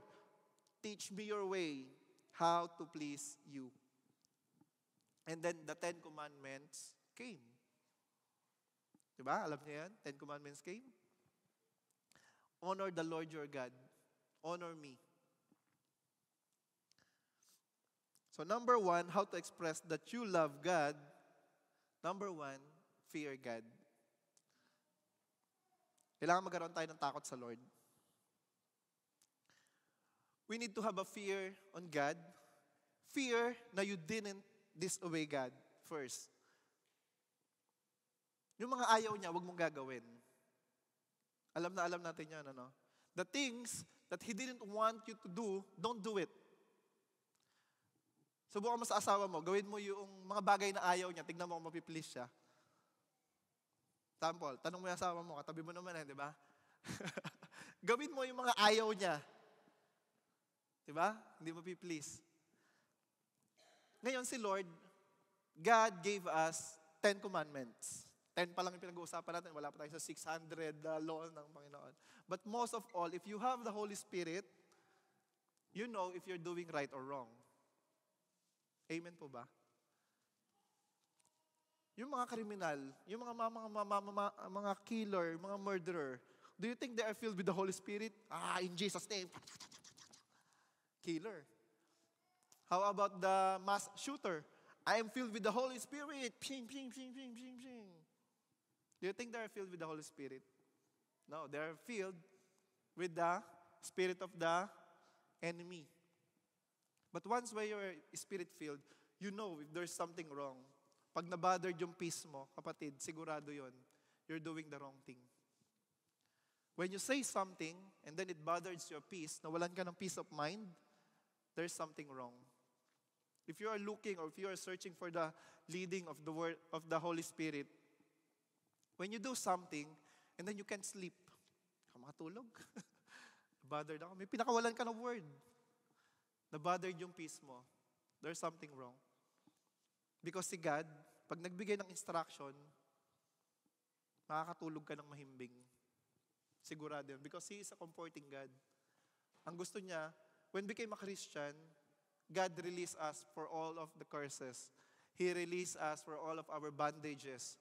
teach me your way, how to please you. And then the 10 Commandments came. Diba? Alam niyo yan? 10 Commandments came. Honor the Lord your God. Honor me. So number 1, how to express that you love God. Number 1, fear God. Kailangan magkaroon tayo ng takot sa Lord. We need to have a fear on God. Fear na you didn't disobey God first. Yung mga ayaw niya, wag mong gagawin. Alam na alam natin yan, ano? The things that He didn't want you to do, don't do it. Subukan mo sa asawa mo, gawin mo yung mga bagay na ayaw niya, tignan mo kung mapipliss siya. Example, tanong mo yung asawa mo, katabi mo naman di ba? Gawin mo yung mga ayaw niya. Diba? Hindi mo please. Ngayon si Lord, God gave us 10 commandments. 10 pa lang yung pinag-uusapan natin. Wala pa tayo sa 600 law ng Panginoon. But most of all, if you have the Holy Spirit, you know if you're doing right or wrong. Amen po ba? Yung mga kriminal, yung mga killer, mga murderer, do you think they are filled with the Holy Spirit? In Jesus' name. Killer. How about the mass shooter? I am filled with the Holy Spirit. Ping, ping, ping, ping, ping, ping. Do you think they are filled with the Holy Spirit? No, they are filled with the spirit of the enemy. But once when you're spirit-filled, you know if there's something wrong. Pag nabothered yung peace mo, kapatid, sigurado yon, you're doing the wrong thing. When you say something, and then it bothers your peace, nawalan ka ng peace of mind, there's something wrong. If you are looking or if you are searching for the leading of the word of the Holy Spirit, when you do something and then you can't sleep, makatulog. Bothered ako. May pinakawalan ka ng word. Na-bothered yung peace mo. There's something wrong. Because si God, pag nagbigay ng instruction, makakatulog ka ng mahimbing. Sigurado yun. Because He is a comforting God. Ang gusto niya, when became a Christian, God released us for all of the curses. He released us for all of our bondages.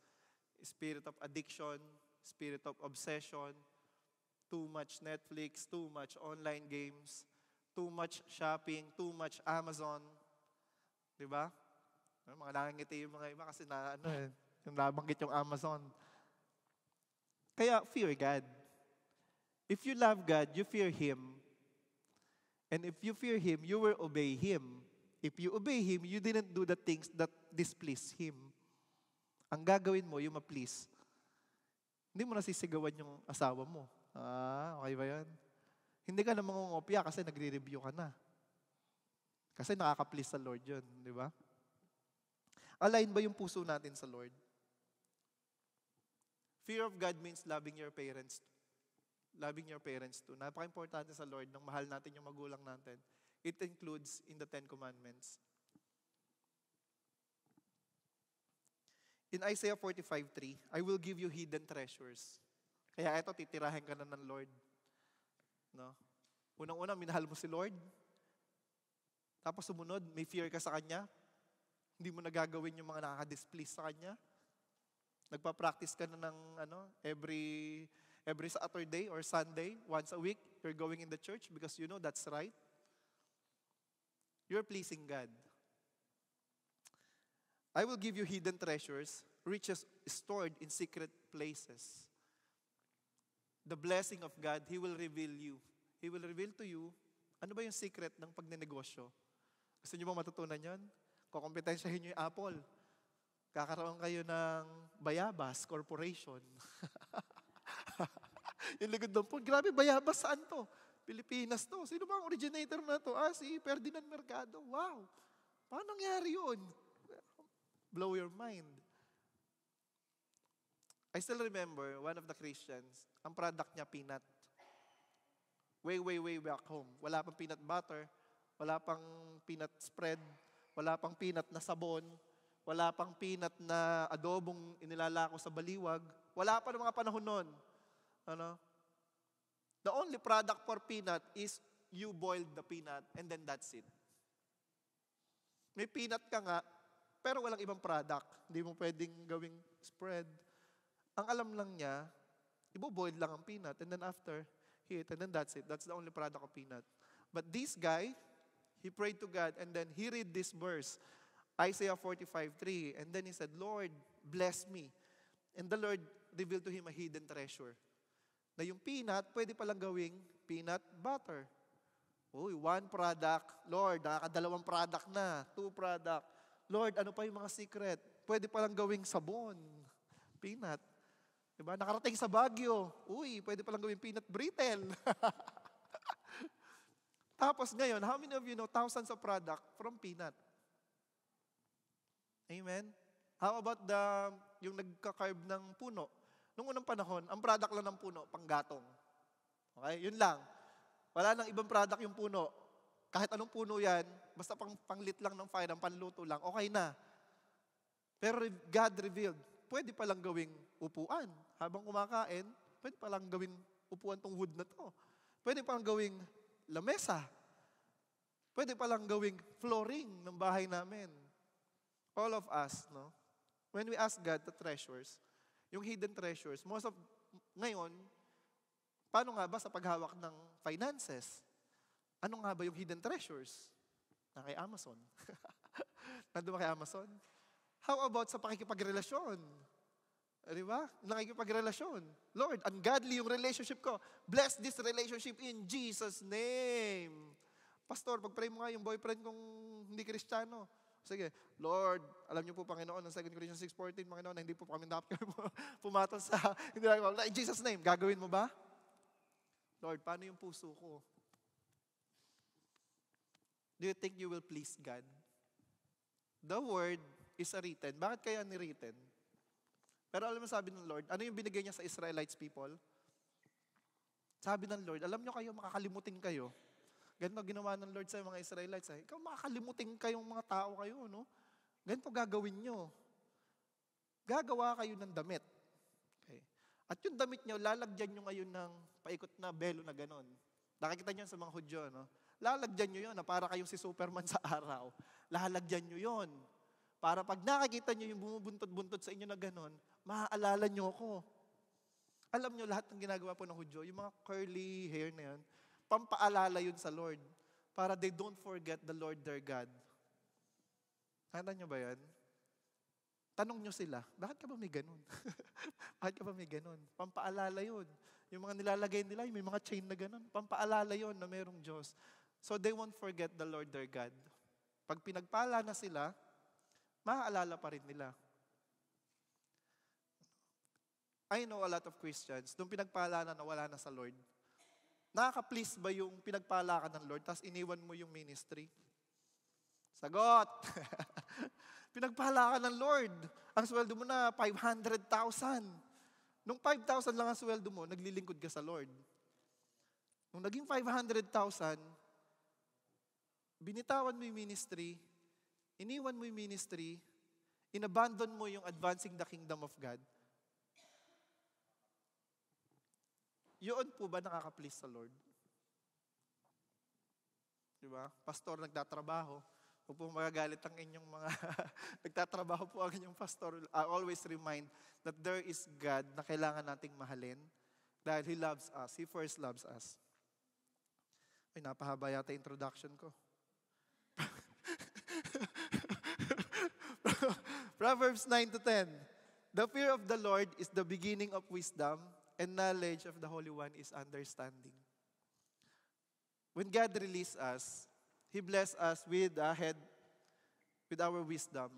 Spirit of addiction, spirit of obsession, too much Netflix, too much online games, too much shopping, too much Amazon. Diba? Mga nangangiti yung mga iba kasi yung nabanggit yung Amazon. Kaya fear God. If you love God, you fear Him. And if you fear Him, you will obey Him. If you obey Him, you didn't do the things that displease Him. Ang gagawin mo, yung ma-please. Hindi mo nasisigawan yung asawa mo. Okay ba yan? Hindi ka na mangungopia kasi nagre-review ka na. Kasi nakaka-please sa Lord yun, di ba? Align ba yung puso natin sa Lord? Fear of God means loving your parents. Loving your parents too. Napaka-importante sa Lord nang mahal natin yung magulang natin. It includes in the 10 Commandments. In Isaiah 45:3, I will give you hidden treasures. Kaya eto, titirahin ka na ng Lord. No? Unang-una, minahal mo si Lord. Tapos sumunod, may fear ka sa Kanya. Hindi mo nagagawin yung mga nakaka-displease sa Kanya. Nagpa-practice ka na ng every Saturday or Sunday, once a week, you're going in the church because you know that's right. You're pleasing God. I will give you hidden treasures, riches stored in secret places. The blessing of God, He will reveal you. He will reveal to you, ano ba yung secret ng pagnenegosyo? Gusto niyo ba matutunan yan? Kukompetensyahin niyo yung Apple. Kakaroon kayo ng Bayabas Corporation. Yung likod ng phone, grabe, Bayabas, saan to? Pilipinas to. Sino ba ang originator na to? Si Ferdinand Mercado. Wow! Paano nangyari yun? Blow your mind. I still remember one of the Christians, ang product niya, peanut. Way back home. Wala pang peanut butter, wala pang peanut spread, wala pang peanut na sabon, wala pang peanut na adobong inilalako sa baliwag. Wala pa ng mga panahon nun. The only product for peanut is you boiled the peanut and then that's it. May peanut ka nga, pero walang ibang product. Hindi mo pwedeng gawing spread. Ang alam lang niya, ibo-boil lang ang peanut and then after, hit and then that's it. That's the only product of peanut. But this guy, he prayed to God and then he read this verse, Isaiah 45:3, and then he said, Lord, bless me. And the Lord revealed to him a hidden treasure. Na yung peanut, pwede palang gawing peanut butter. Uy, one product. Lord, nakakadalawang product na. 2 product. Lord, ano pa yung mga secret? Pwede palang gawing sabon. Peanut. Diba? Nakarating sa Baguio. Uy, pwede palang gawing peanut brittle. Tapos ngayon, how many of you know thousands of product from peanut? Amen? How about yung nagka-carve ng puno? Noong unang panahon, ang product lang ng puno, panggatong. Okay? Yun lang. Wala nang ibang product yung puno. Kahit anong puno yan, basta panglit lang ng fire, ang panluto lang, okay na. Pero God revealed, pwede palang gawing upuan. Habang kumakain, pwede palang gawing upuan tong wood na to. Pwede palang gawing lamesa. Pwede palang gawing flooring ng bahay namin. All of us, no? When we ask God the treasures, yung hidden treasures, ngayon, paano nga ba sa paghawak ng finances? Ano nga ba yung hidden treasures? Na kay Amazon. Nandun ba kay Amazon? How about sa pakikipagrelasyon? Di ba? Nakikipagrelasyon. Lord, ungodly yung relationship ko. Bless this relationship in Jesus' name. Pastor, pag-pray mo nga yung boyfriend kong hindi Kristiyano. Sige, Lord, alam niyo po, Panginoon, ng 2 Corinthians 6:14, Panginoon, na hindi po kami dapat pumatol sa, hindi lang, in Jesus' name, gagawin mo ba? Lord, paano yung puso ko? Do you think you will please God? The word is a written. Bakit kaya ni-written? Pero alam mo sabi ng Lord, ano yung binigay niya sa Israelites people? Sabi ng Lord, alam niyo kayo, makakalimutin kayo. Ganito ginawa ng Lord sa mga Israelites. Ikaw makakalimutin kayong mga tao kayo, no? Ganito gagawin nyo. Gagawa kayo ng damit. Okay. At yung damit nyo, lalagyan nyo ngayon ng paikot na belo na ganon. Nakikita nyo sa mga Hudyo, no? Lalagyan nyo yun na para kayong si Superman sa araw. Lalagyan nyo yun. Para pag nakikita nyo yung bumubuntot-buntot sa inyo na ganon, maaalala nyo ako. Alam nyo, lahat ng ginagawa po ng Hudyo, yung mga curly hair na yun, pampaalala yun sa Lord. Para they don't forget the Lord their God. Nakita nyo ba yan? Tanong nyo sila, bakit ka ba may ganun? Bakit ka ba may ganun? Pampaalala yun. Yung mga nilalagay nila, may mga chain na ganun. Pampaalala yon na mayroong Diyos. So they won't forget the Lord their God. Pag pinagpala na sila, maaalala pa rin nila. I know a lot of Christians, nung pinagpala na wala na sa Lord, nakaka-please ba yung pinagpala ka ng Lord, tapos iniwan mo yung ministry? Sagot! Pinagpala ka ng Lord. Ang sweldo mo na 500,000. Nung 5,000 lang ang sweldo mo, naglilingkod ka sa Lord. Nung naging 500,000, binitawan mo yung ministry, iniwan mo yung ministry, inabandon mo yung advancing the kingdom of God. Yun po ba nakaka-please sa Lord? Diba? Pastor nagtatrabaho. Huwag po magagalit ang inyong mga nagtatrabaho po ang inyong pastor. I always remind that there is God na kailangan nating mahalin dahil He loves us. He first loves us. Ay, napahaba yata introduction ko. Proverbs 9-10. The fear of the Lord is the beginning of wisdom, and knowledge of the Holy One is understanding. When God released us, He blessed us with our wisdom.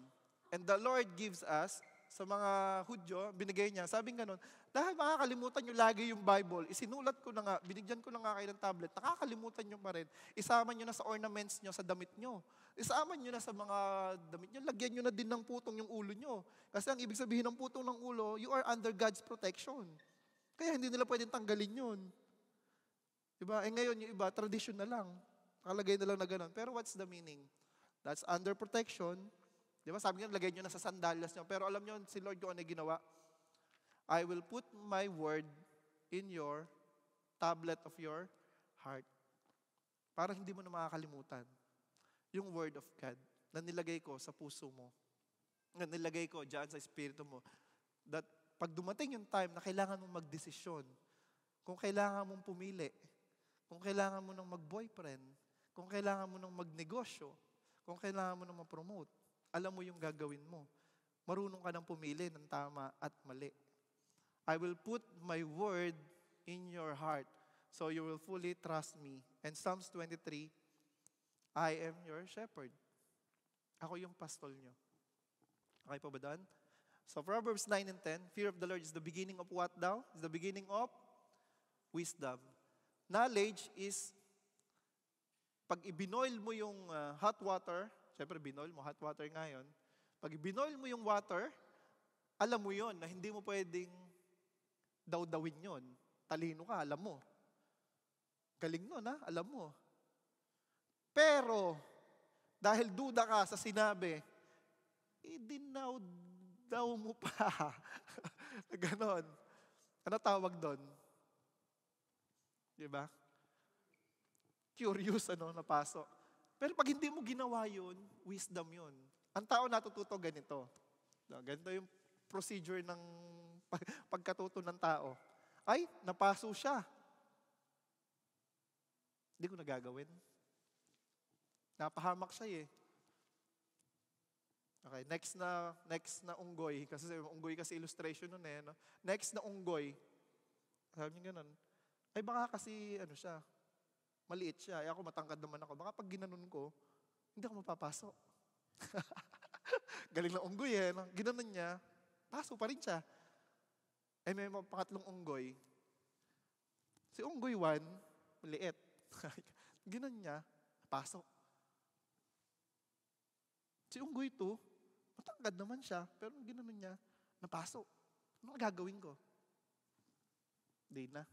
And the Lord gives us, sa mga Hudyo, binigay niya, sabing ganun, dahil makakalimutan nyo lagi yung Bible, isinulat ko na nga, binigyan ko na nga kayo ng tablet, nakakalimutan nyo pa rin, isama nyo na sa ornaments nyo, sa damit nyo. Isama nyo na sa mga damit nyo, lagyan nyo na din ng putong yung ulo nyo. Kasi ang ibig sabihin ng putong ng ulo, you are under God's protection. Kaya hindi nila pwedeng tanggalin yun. Diba? Eh ngayon, yung iba, tradition na lang. Nakalagay na lang na gano'n. Pero what's the meaning? That's under protection. Diba? Sabi niya, lagay nyo na sa sandalyas nyo. Pero alam nyo, si Lord ko ano ginawa? I will put my word in your tablet of your heart. Para hindi mo na makakalimutan. Yung word of God na nilagay ko sa puso mo. Na nilagay ko dyan sa espiritu mo. That pag dumating yung time na kailangan mong magdesisyon, kung kailangan mong pumili, kung kailangan mo nang mag-boyfriend, kung kailangan mo nang magnegosyo, kung kailangan mo nang ma-promote, alam mo yung gagawin mo. Marunong ka nang pumili ng tama at mali. I will put my word in your heart so you will fully trust me. And Psalms 23, I am your shepherd. Ako yung pastol nyo. Okay pa ba doon? So Proverbs 9 and 10, fear of the Lord is the beginning of what daw? Is the beginning of wisdom. Knowledge is, pag ibinoil mo yung hot water, syempre binoil mo, hot water ngayon, pag ibinoil mo yung water, alam mo yon na hindi mo pwedeng daw-dawin yon. Talino ka, alam mo. Galing nun, ha? Alam mo. Pero, dahil duda ka sa sinabi, idinaw daw mo pa. Ganon. Ano tawag doon? Diba? Curious, napasok. Pero pag hindi mo ginawa yun, wisdom yun. Ang tao natututo ganito. Ganito yung procedure ng pagkatuto ng tao. Ay, napaso siya. Hindi ko nagagawin. Napahamak siya eh. Okay, next na unggoy. Kasi unggoy kasi illustration nun eh. No? Next na unggoy. Sabi niya ganun. Ay baka kasi siya, maliit siya. Ako matangkad naman ako. Baka pag ginanon ko, hindi ako mapapasok. Galing na unggoy eh. No? Ginanon niya, paso pa rin siya. Eh may pangatlong unggoy. Si unggoy 1, maliit. Ginanon niya, pasok. Si unggoy 2, matangkad naman siya, pero ginanon niya, napasok. Ano gagawin ko? Hindi na.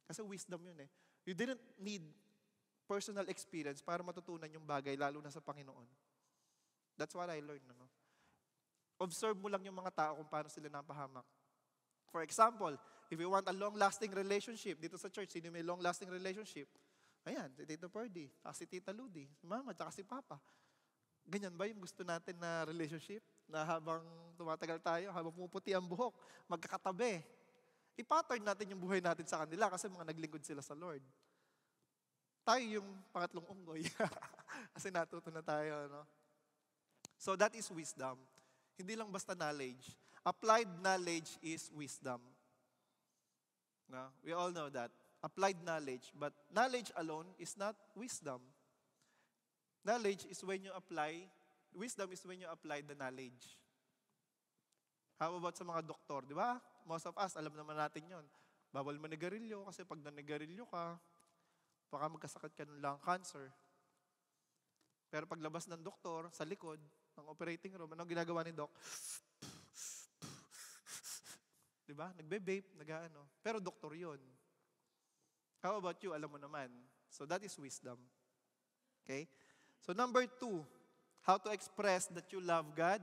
Kasi wisdom yun eh. You didn't need personal experience para matutunan yung bagay, lalo na sa Panginoon. That's what I learned. Observe mo lang yung mga tao kung paano sila napahamak. For example, if you want a long-lasting relationship, dito sa church, sino may long-lasting relationship? Ayan, si Tito Purdy, si Tita Ludi, si Mama, tsaka si Papa. Ganyan ba yung gusto natin na relationship? Na habang tumatagal tayo, habang pumuputi ang buhok, magkakatabi. I-pattern natin yung buhay natin sa kanila kasi mga naglingkod sila sa Lord. Tayo yung pangatlong unggoy. Kasi natuto na tayo, no? So that is wisdom. Hindi lang basta knowledge. Applied knowledge is wisdom. No? We all know that. Applied knowledge. But knowledge alone is not wisdom. Knowledge is when you apply, wisdom is when you apply the knowledge. How about sa mga doktor, di ba? Most of us, alam naman natin yon. Bawal manigarilyo kasi pag nanigarilyo ka, baka magkasakit ka ng lung cancer. Pero paglabas ng doktor, sa likod, ng operating room, anong ginagawa ni Doc? Di ba? Nagbe-vape, nag-ano. Pero doktor yon. How about you? Alam mo naman. So that is wisdom. Okay? So number 2, how to express that you love God?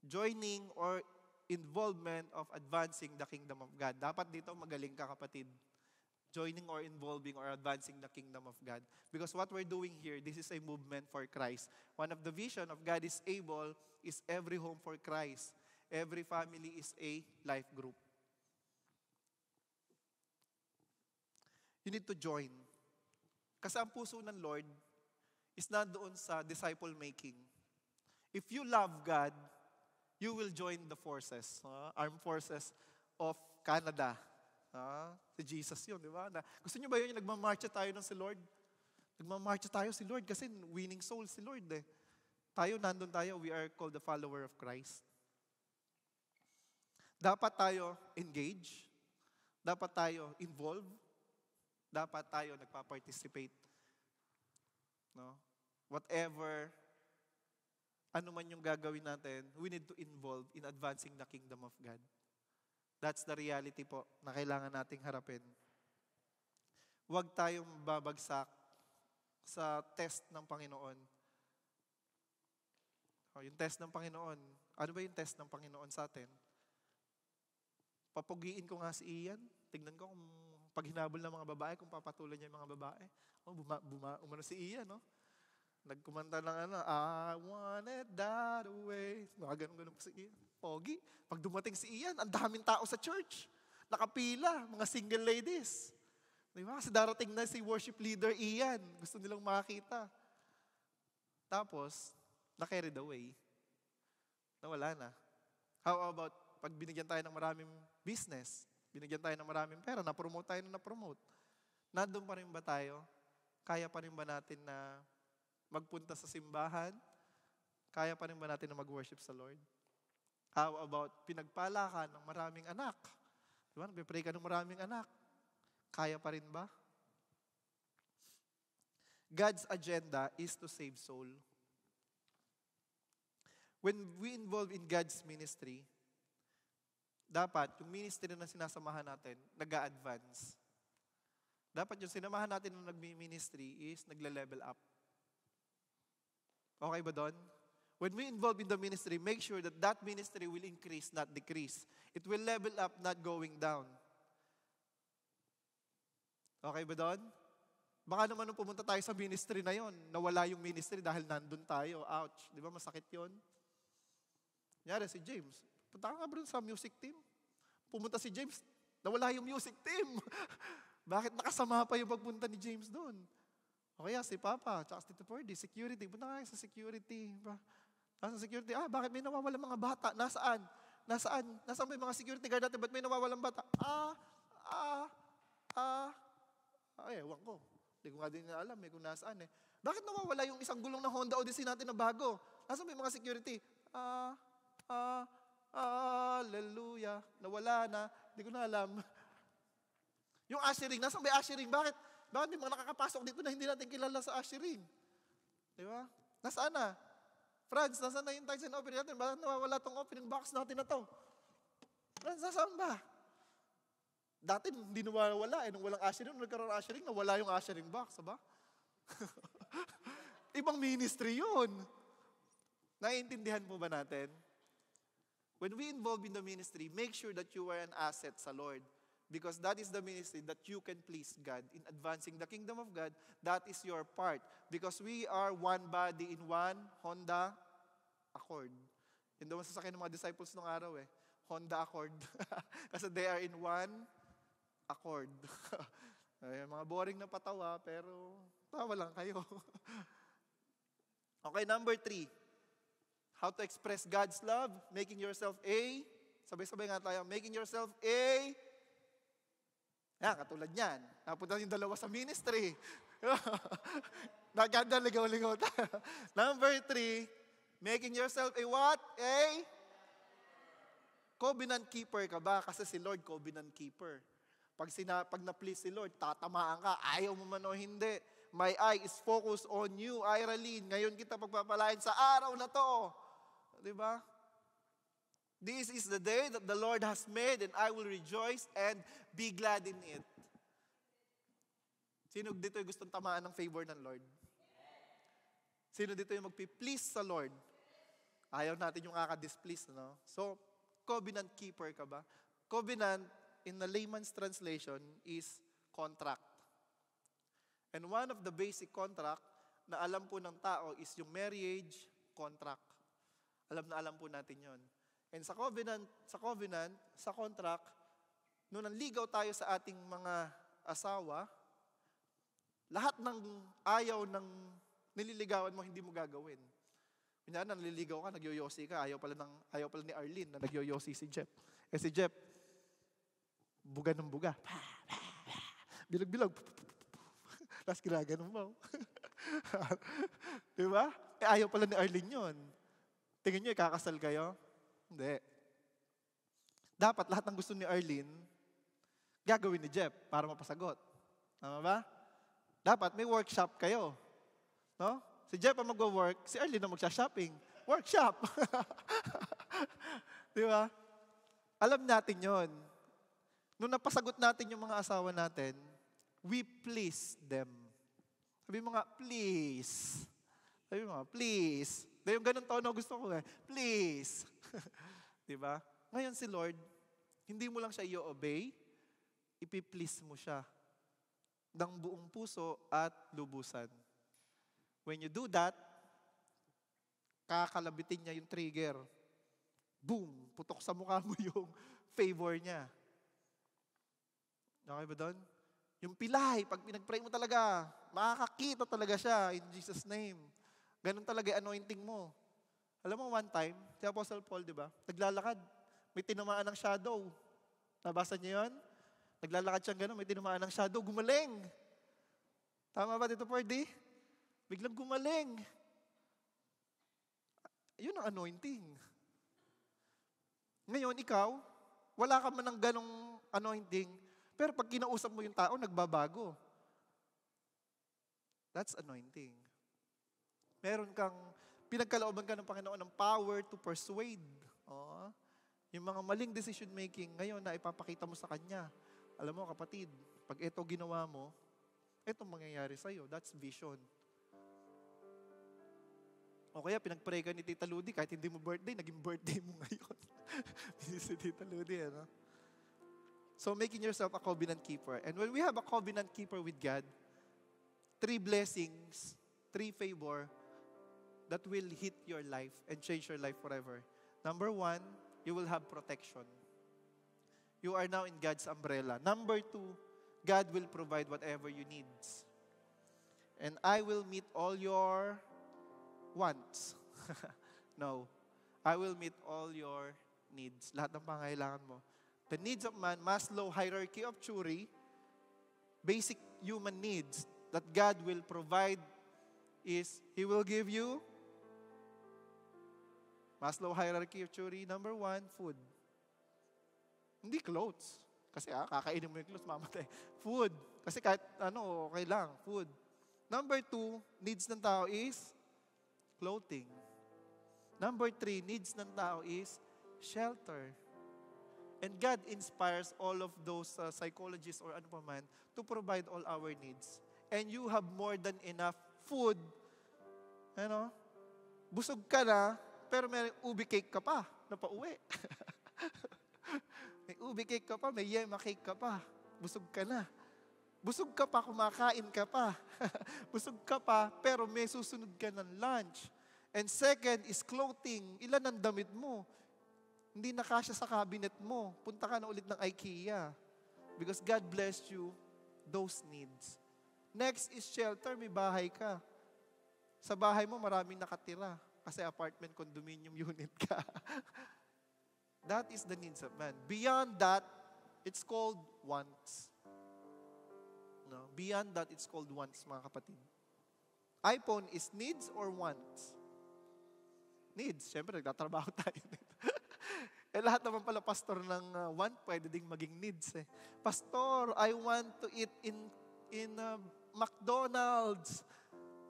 Joining or involvement of advancing the kingdom of God. Dapat dito magaling ka, kapatid. Joining or involving or advancing the kingdom of God. Because what we're doing here, this is a movement for Christ. One of the vision of God is able is every home for Christ. Every family is a life group. You need to join. Kasi ang puso ng Lord is not doon sa disciple making. If you love God, you will join the forces, armed forces of Canada. Si Jesus yun, di ba? Gusto niyo ba yun yung nagmamarcha tayo ng si Lord? Nagmamarcha tayo si Lord kasi winning soul si Lord eh. Tayo, nandun tayo, we are called the follower of Christ. Dapat tayo engage. Dapat tayo involve. Dapat tayo nagpa-participate. No? Whatever ano man yung gagawin natin, we need to involve in advancing the kingdom of God. That's the reality po na kailangan nating harapin. Huwag tayong babagsak sa test ng Panginoon. Yung test ng Panginoon. Ano ba yung test ng Panginoon sa atin? Papugiin ko nga si Ian. Tignan ko kung pag hinabol ng mga babae, kung papatulan niya yung mga babae. Umano si Ian, no? Nagkumanta lang I want it that way. Mga ganun pa si Ian. Pogi. Pag dumating si Ian, ang daming tao sa church. Nakapila, mga single ladies. Di ba? Kasi darating na si worship leader Ian. Gusto nilang makakita. Tapos, na-carried away. Nawala na. How about pag binigyan tayo ng maraming business, binigyan tayo ng maraming pera, na-promote tayo na na-promote. Nandun pa rin ba tayo? Kaya pa rin ba natin na magpunta sa simbahan? Kaya pa rin ba natin na mag-worship sa Lord? How about pinagpala ka ng maraming anak? Diba? Nagpipray ka ng maraming anak. Kaya pa rin ba? God's agenda is to save soul. When we involve in God's ministry, dapat yung ministry na sinasamahan natin, nag-a-advance. Dapat yung sinamahan natin na nag-ministry is nagle-level up. Okay ba doon? When we involve in the ministry, make sure that that ministry will increase, not decrease. It will level up, not going down. Okay ba doon? Baka naman nung pumunta tayo sa ministry na yon, nawala yung ministry dahil nandun tayo. Ouch. Di ba masakit yon? Nyari si James. Punta ka nga bro sa music team. Pumunta si James, nawala yung music team. Bakit nakasama pa yung pagpunta ni James doon? O kaya si Papa, tsaka si Tito Pordy, security. Punta ka sa security. Nasa security, bakit may nawawalang mga bata? Nasaan? Nasaan may mga security guard natin? Ba't may nawawalang bata? Ewan ko. Hindi ko nga din alam kung nasaan eh. Bakit nawawala yung isang gulong na Honda Odyssey natin na bago? Nasaan may mga security? Hallelujah. Nawala na. Hindi ko na alam. Yung ushering, nasaan may ushering? Bakit may mga nakakapasok dito na hindi natin kilala sa ushering? Di ba? Nasaan na? Franz, nasaan na yung tithes and offering natin? Bakit nawawala tong offering box natin na to? Franz, nasaan ba? Dati hindi nawawala. Nung walang ushering, nung nagkaroon ng ushering, nawala yung ushering box. Ba? Ibang ministry yun. Naiintindihan po ba natin? When we involve in the ministry, make sure that you are an asset sa Lord. Because that is the ministry that you can please God. In advancing the kingdom of God, that is your part. Because we are one body in one Honda Accord. Yun daw masasakyan ng mga disciples nung araw Honda Accord. Kasi they are in one accord. Ay, mga boring na patawa, pero tawa lang kayo. Okay, number 3. How to express God's love? Making yourself a, sabay-sabay nga tayo, making yourself a Yan, katulad yan. Napunta yung dalawa sa ministry. Naganda, ligaw-ligaw tayo. Number 3, making yourself a what? A covenant keeper ka ba? Kasi si Lord, covenant keeper. Pag na-please si Lord, tatamaan ka. Ayaw mo man o hindi. My eye is focused on you, Iralyn. Ngayon kita pagpapalain sa araw na to. Diba? This is the day that the Lord has made and I will rejoice and be glad in it. Sino dito yung gustong tamaan ng favor ng Lord? Sino dito yung magpi-please sa Lord? Ayaw natin yung kaka-displease, no? So, covenant keeper ka ba? Covenant, in the layman's translation, is contract. And one of the basic contract na alam po ng tao is yung marriage contract. Alam po natin yon. And sa contract, nung nanligaw tayo sa ating mga asawa, lahat ng ayaw ng nililigawan mo, hindi mo gagawin. Kunyari, nanliligaw ka, nagyoyosi ka, ayaw pala ni Arlene na nagyoyosi si Jeff. Eh si Jeff, buga ng buga. Bilog-bilog. Tapos ginaganon mo. Diba? Eh ayaw pala ni Arlene yun. Tingin nyo, ikakasal kayo? Hindi. Dapat lahat ng gusto ni Arlene, gagawin ni Jeff para mapasagot. Tama ba? Dapat may workshop kayo. No? Si Jeff ang mag-work, si Arlene ang magsha-shopping. Workshop. Di ba? Alam natin yon. Nung napasagot natin yung mga asawa natin, we please them. Sabi mo nga, please. Sabi mo nga, please. Yung ganun tono gusto ko eh. Please. Diba? Ngayon si Lord, hindi mo lang siya i-obey, ipiplease mo siya ng buong puso at lubusan. When you do that, kakalabitin niya yung trigger. Boom! Putok sa mukha mo yung favor niya. Okay ba doon? Yung pilay, pag pinag-pray mo talaga, makakakita talaga siya in Jesus' name. Ganun talaga anointing mo. Alam mo, one time, si Apostle Paul, di ba? Naglalakad, may tinamaan ng shadow. Nabasa niyo yun? Naglalakad siyang gano'n, may tinamaan ng shadow, gumaling. Tama ba dito, Pardy? Biglang gumaling. Yun ang anointing. Ngayon, ikaw, wala ka man ng ganong anointing, pero pag kinausap mo yung tao, nagbabago. That's anointing. Meron kang, pinagkalooban ka ng Panginoon ng power to persuade. Oh, yung mga maling decision making, ngayon na ipapakita mo sa Kanya. Alam mo kapatid, pag ito ginawa mo, ito mangyayari sa'yo. That's vision. O kaya pinag-pray ka ni Tita Ludi, kahit hindi mo birthday, naging birthday mo ngayon. Si Tita Ludi, ano? So making yourself a covenant keeper. And when we have a covenant keeper with God, 3 blessings, 3 favor, that will hit your life and change your life forever. Number 1, you will have protection. You are now in God's umbrella. Number 2, God will provide whatever you need. And I will meet all your wants. No. I will meet all your needs. Lahat ng pangailangan mo. The needs of man, Maslow hierarchy of Churi, basic human needs that God will provide is, He will give you Maslow hierarchy of Churi, number 1, food. Hindi clothes. Kasi kakainin mo yung clothes, mamatay. Food. Kasi kahit okay lang, food. Number 2, needs ng tao is clothing. Number 3, needs ng tao is shelter. And God inspires all of those psychologists or ano pa man to provide all our needs. And you have more than enough food. Busog ka na, pero may ubi cake ka pa na pauwi. May ubi cake ka pa, may yema cake ka pa. Busog ka na. Busog ka pa, kumakain ka pa. Busog ka pa, pero may susunod ka ng lunch. And second is clothing. Ilan ang damit mo? Hindi na kasya sa cabinet mo. Punta ka na ulit ng IKEA. Because God blessed you those needs. Next is shelter. May bahay ka. Sa bahay mo, maraming nakatira. Kasi apartment, condominium unit ka. That is the needs of man. Beyond that, it's called wants. Beyond that, it's called wants, mga kapatid. iPhone is needs or wants? Needs. Siyempre, nagtatrabaho tayo. Lahat naman pala, pastor, ng want, pwede ding maging needs. Pastor, I want to eat in McDonald's.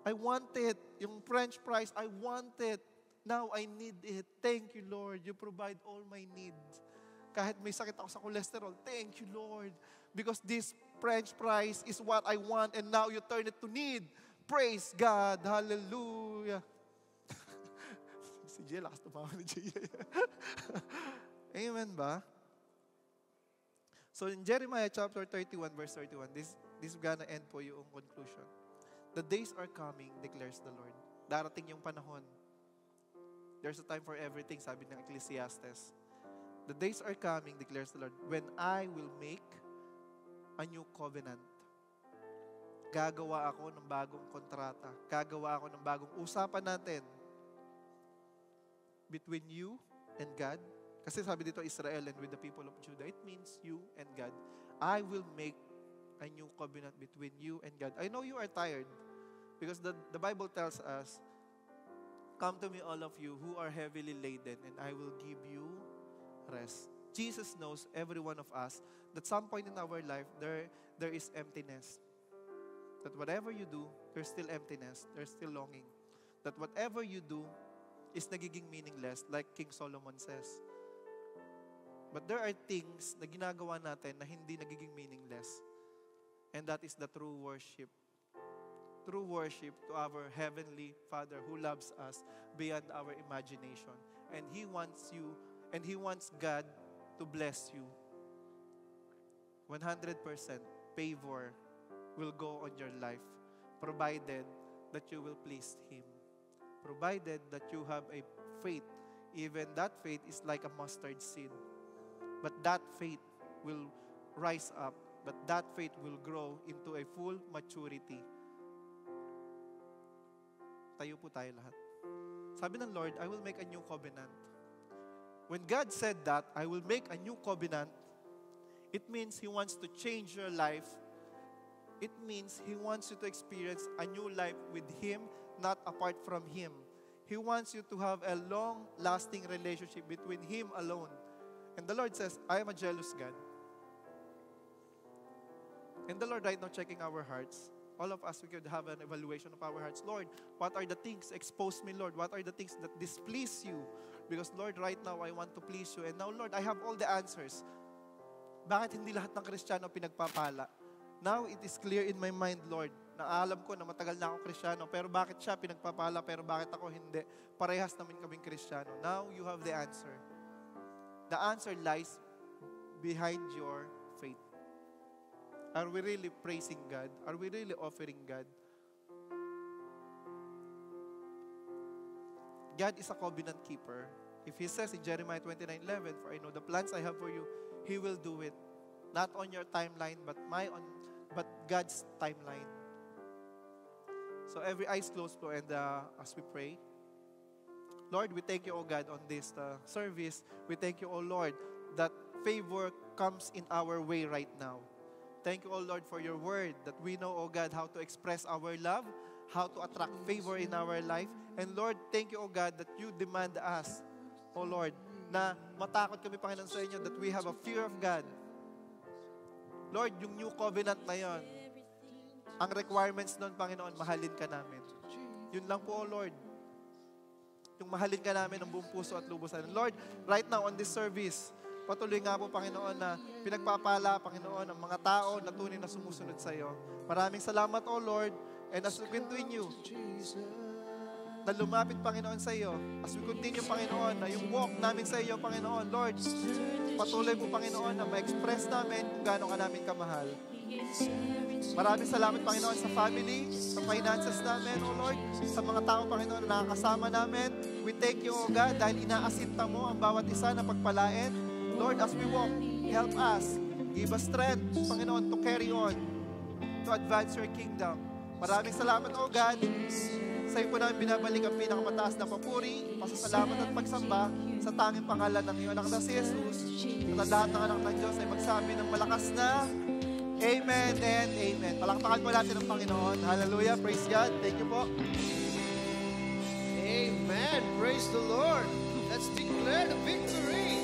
I want it. Yung French fries, I want it. Now I need it. Thank you, Lord. You provide all my needs. Kahit may sakit ako sa cholesterol, thank you, Lord. Because this French fries is what I want and now you turn it to need. Praise God. Hallelujah. Si Jay, lakas tumawa ni Jay. Amen ba? So in Jeremiah chapter 31, verse 31, this is gonna end po yung conclusion. The days are coming, declares the Lord. Darating yung panahon. There's a time for everything, sabi ng Ecclesiastes. The days are coming, declares the Lord, when I will make a new covenant. Gagawa ako ng bagong kontrata. Gagawa ako ng bagong usapan natin between you and God. Kasi sabi dito, Israel and with the people of Judah. It means you and God. I will make a new covenant between you and God. I know you are tired because the Bible tells us, come to me all of you who are heavily laden and I will give you rest. Jesus knows, every one of us, that some point in our life, there is emptiness. That whatever you do, there's still emptiness. There's still longing. That whatever you do is nagiging meaningless, like King Solomon says. But there are things na ginagawa natin na hindi nagiging meaningless. And that is the true worship. True worship to our Heavenly Father who loves us beyond our imagination. And He wants you, and He wants God to bless you. 100% favor will go on your life, provided that you will please Him. Provided that you have a faith. Even that faith is like a mustard seed. But that faith will rise up. But that faith will grow into a full maturity. Tayo po tayo lahat. Sabi ng Lord, I will make a new covenant. When God said that, I will make a new covenant, it means He wants to change your life. It means He wants you to experience a new life with Him, not apart from Him. He wants you to have a long-lasting relationship between Him alone. And the Lord says, I am a jealous God. And the Lord right now checking our hearts. All of us, we could have an evaluation of our hearts. Lord, what are the things? Expose me, Lord. What are the things that displease you? Because, Lord, right now, I want to please you. And now, Lord, I have all the answers. Bakit hindi lahat ng Kristiyano pinagpapala? Now, it is clear in my mind, Lord, na alam ko na matagal na akong Kristiyano, pero bakit siya pinagpapala, pero bakit ako hindi? Parehas namin kaming Kristiyano. Now, you have the answer. The answer lies behind your faith. Are we really praising God? Are we really offering God? God is a covenant keeper. If He says in Jeremiah 29:11, for I know the plans I have for you, He will do it. Not on your timeline, but God's timeline. So every eyes closed po, and as we pray, Lord, we thank you, O God, on this service. We thank you, O Lord, that favor comes in our way right now. Thank you, O Lord, for your word, that we know, O God, how to express our love, how to attract favor in our life. And Lord, thank you, O God, that you demand us, O Lord, na matakot kami, Panginoon, sa inyo, that we have a fear of God. Lord, yung new covenant na yon, ang requirements nun, Panginoon, mahalin ka namin. Yun lang po, O Lord. Yung mahalin ka namin ng buong puso at lubusan. Lord, right now on this service, patuloy nga po, Panginoon, na pinagpapala, Panginoon, ang mga tao na tunay na sumusunod sa iyo. Maraming salamat, O Lord. And as we continue na lumapit, Panginoon, sa iyo, as we continue, Panginoon, na yung walk namin sa iyo, Panginoon, Lord, patuloy po, Panginoon, na ma-express namin kung gaano ka namin kamahal. Maraming salamat, Panginoon, sa family, sa finances namin, O Lord, sa mga tao, Panginoon, na nakakasama namin. We thank you, O God, dahil inaasinta mo ang bawat isa na pagpalain. Lord, as we walk, help us. Give us strength, Panginoon, to carry on, to advance your kingdom. Maraming salamat, O God. Sa iyo po namin binabalik ang pinakamataas na papuri, pasasalamat at pagsamba sa tanging pangalan ng iyong anak na si Jesus. At ang lahat ng anak ng Diyos ay magsabi ng malakas na Amen and amen. Palakpakan po natin ang Panginoon. Hallelujah. Praise God. Thank you po. Amen. Praise the Lord. Let's declare the victory.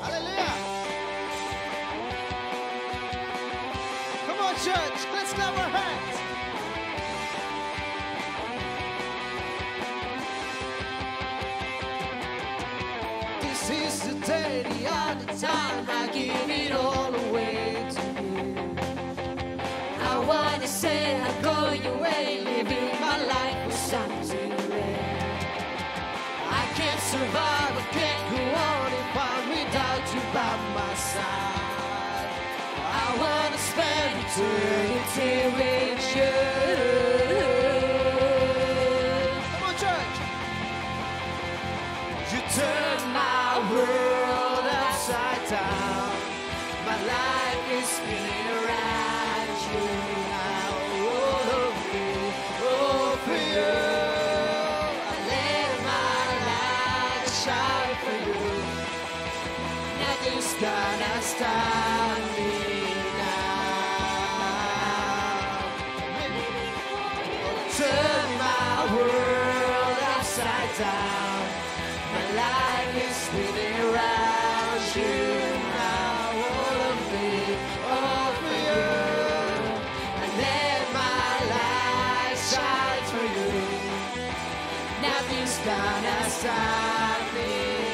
Hallelujah. Come on, church. Let's clap our hands. This is the day, the other time I give it all away to you. I wanna say I'm going away, living my life with something rare. I can't survive, I can't go on if I'm without you by my side. I wanna spend eternity with you. Come on, church. You turn my world upside down. My life is spinning around you now. All of me, all for you. I let my light shine for you. Nothing's gonna stop me now. Turn my world upside down. My life is spinning around you now. All of me, all for you. And let my light shine for you. Nothing's gonna stop me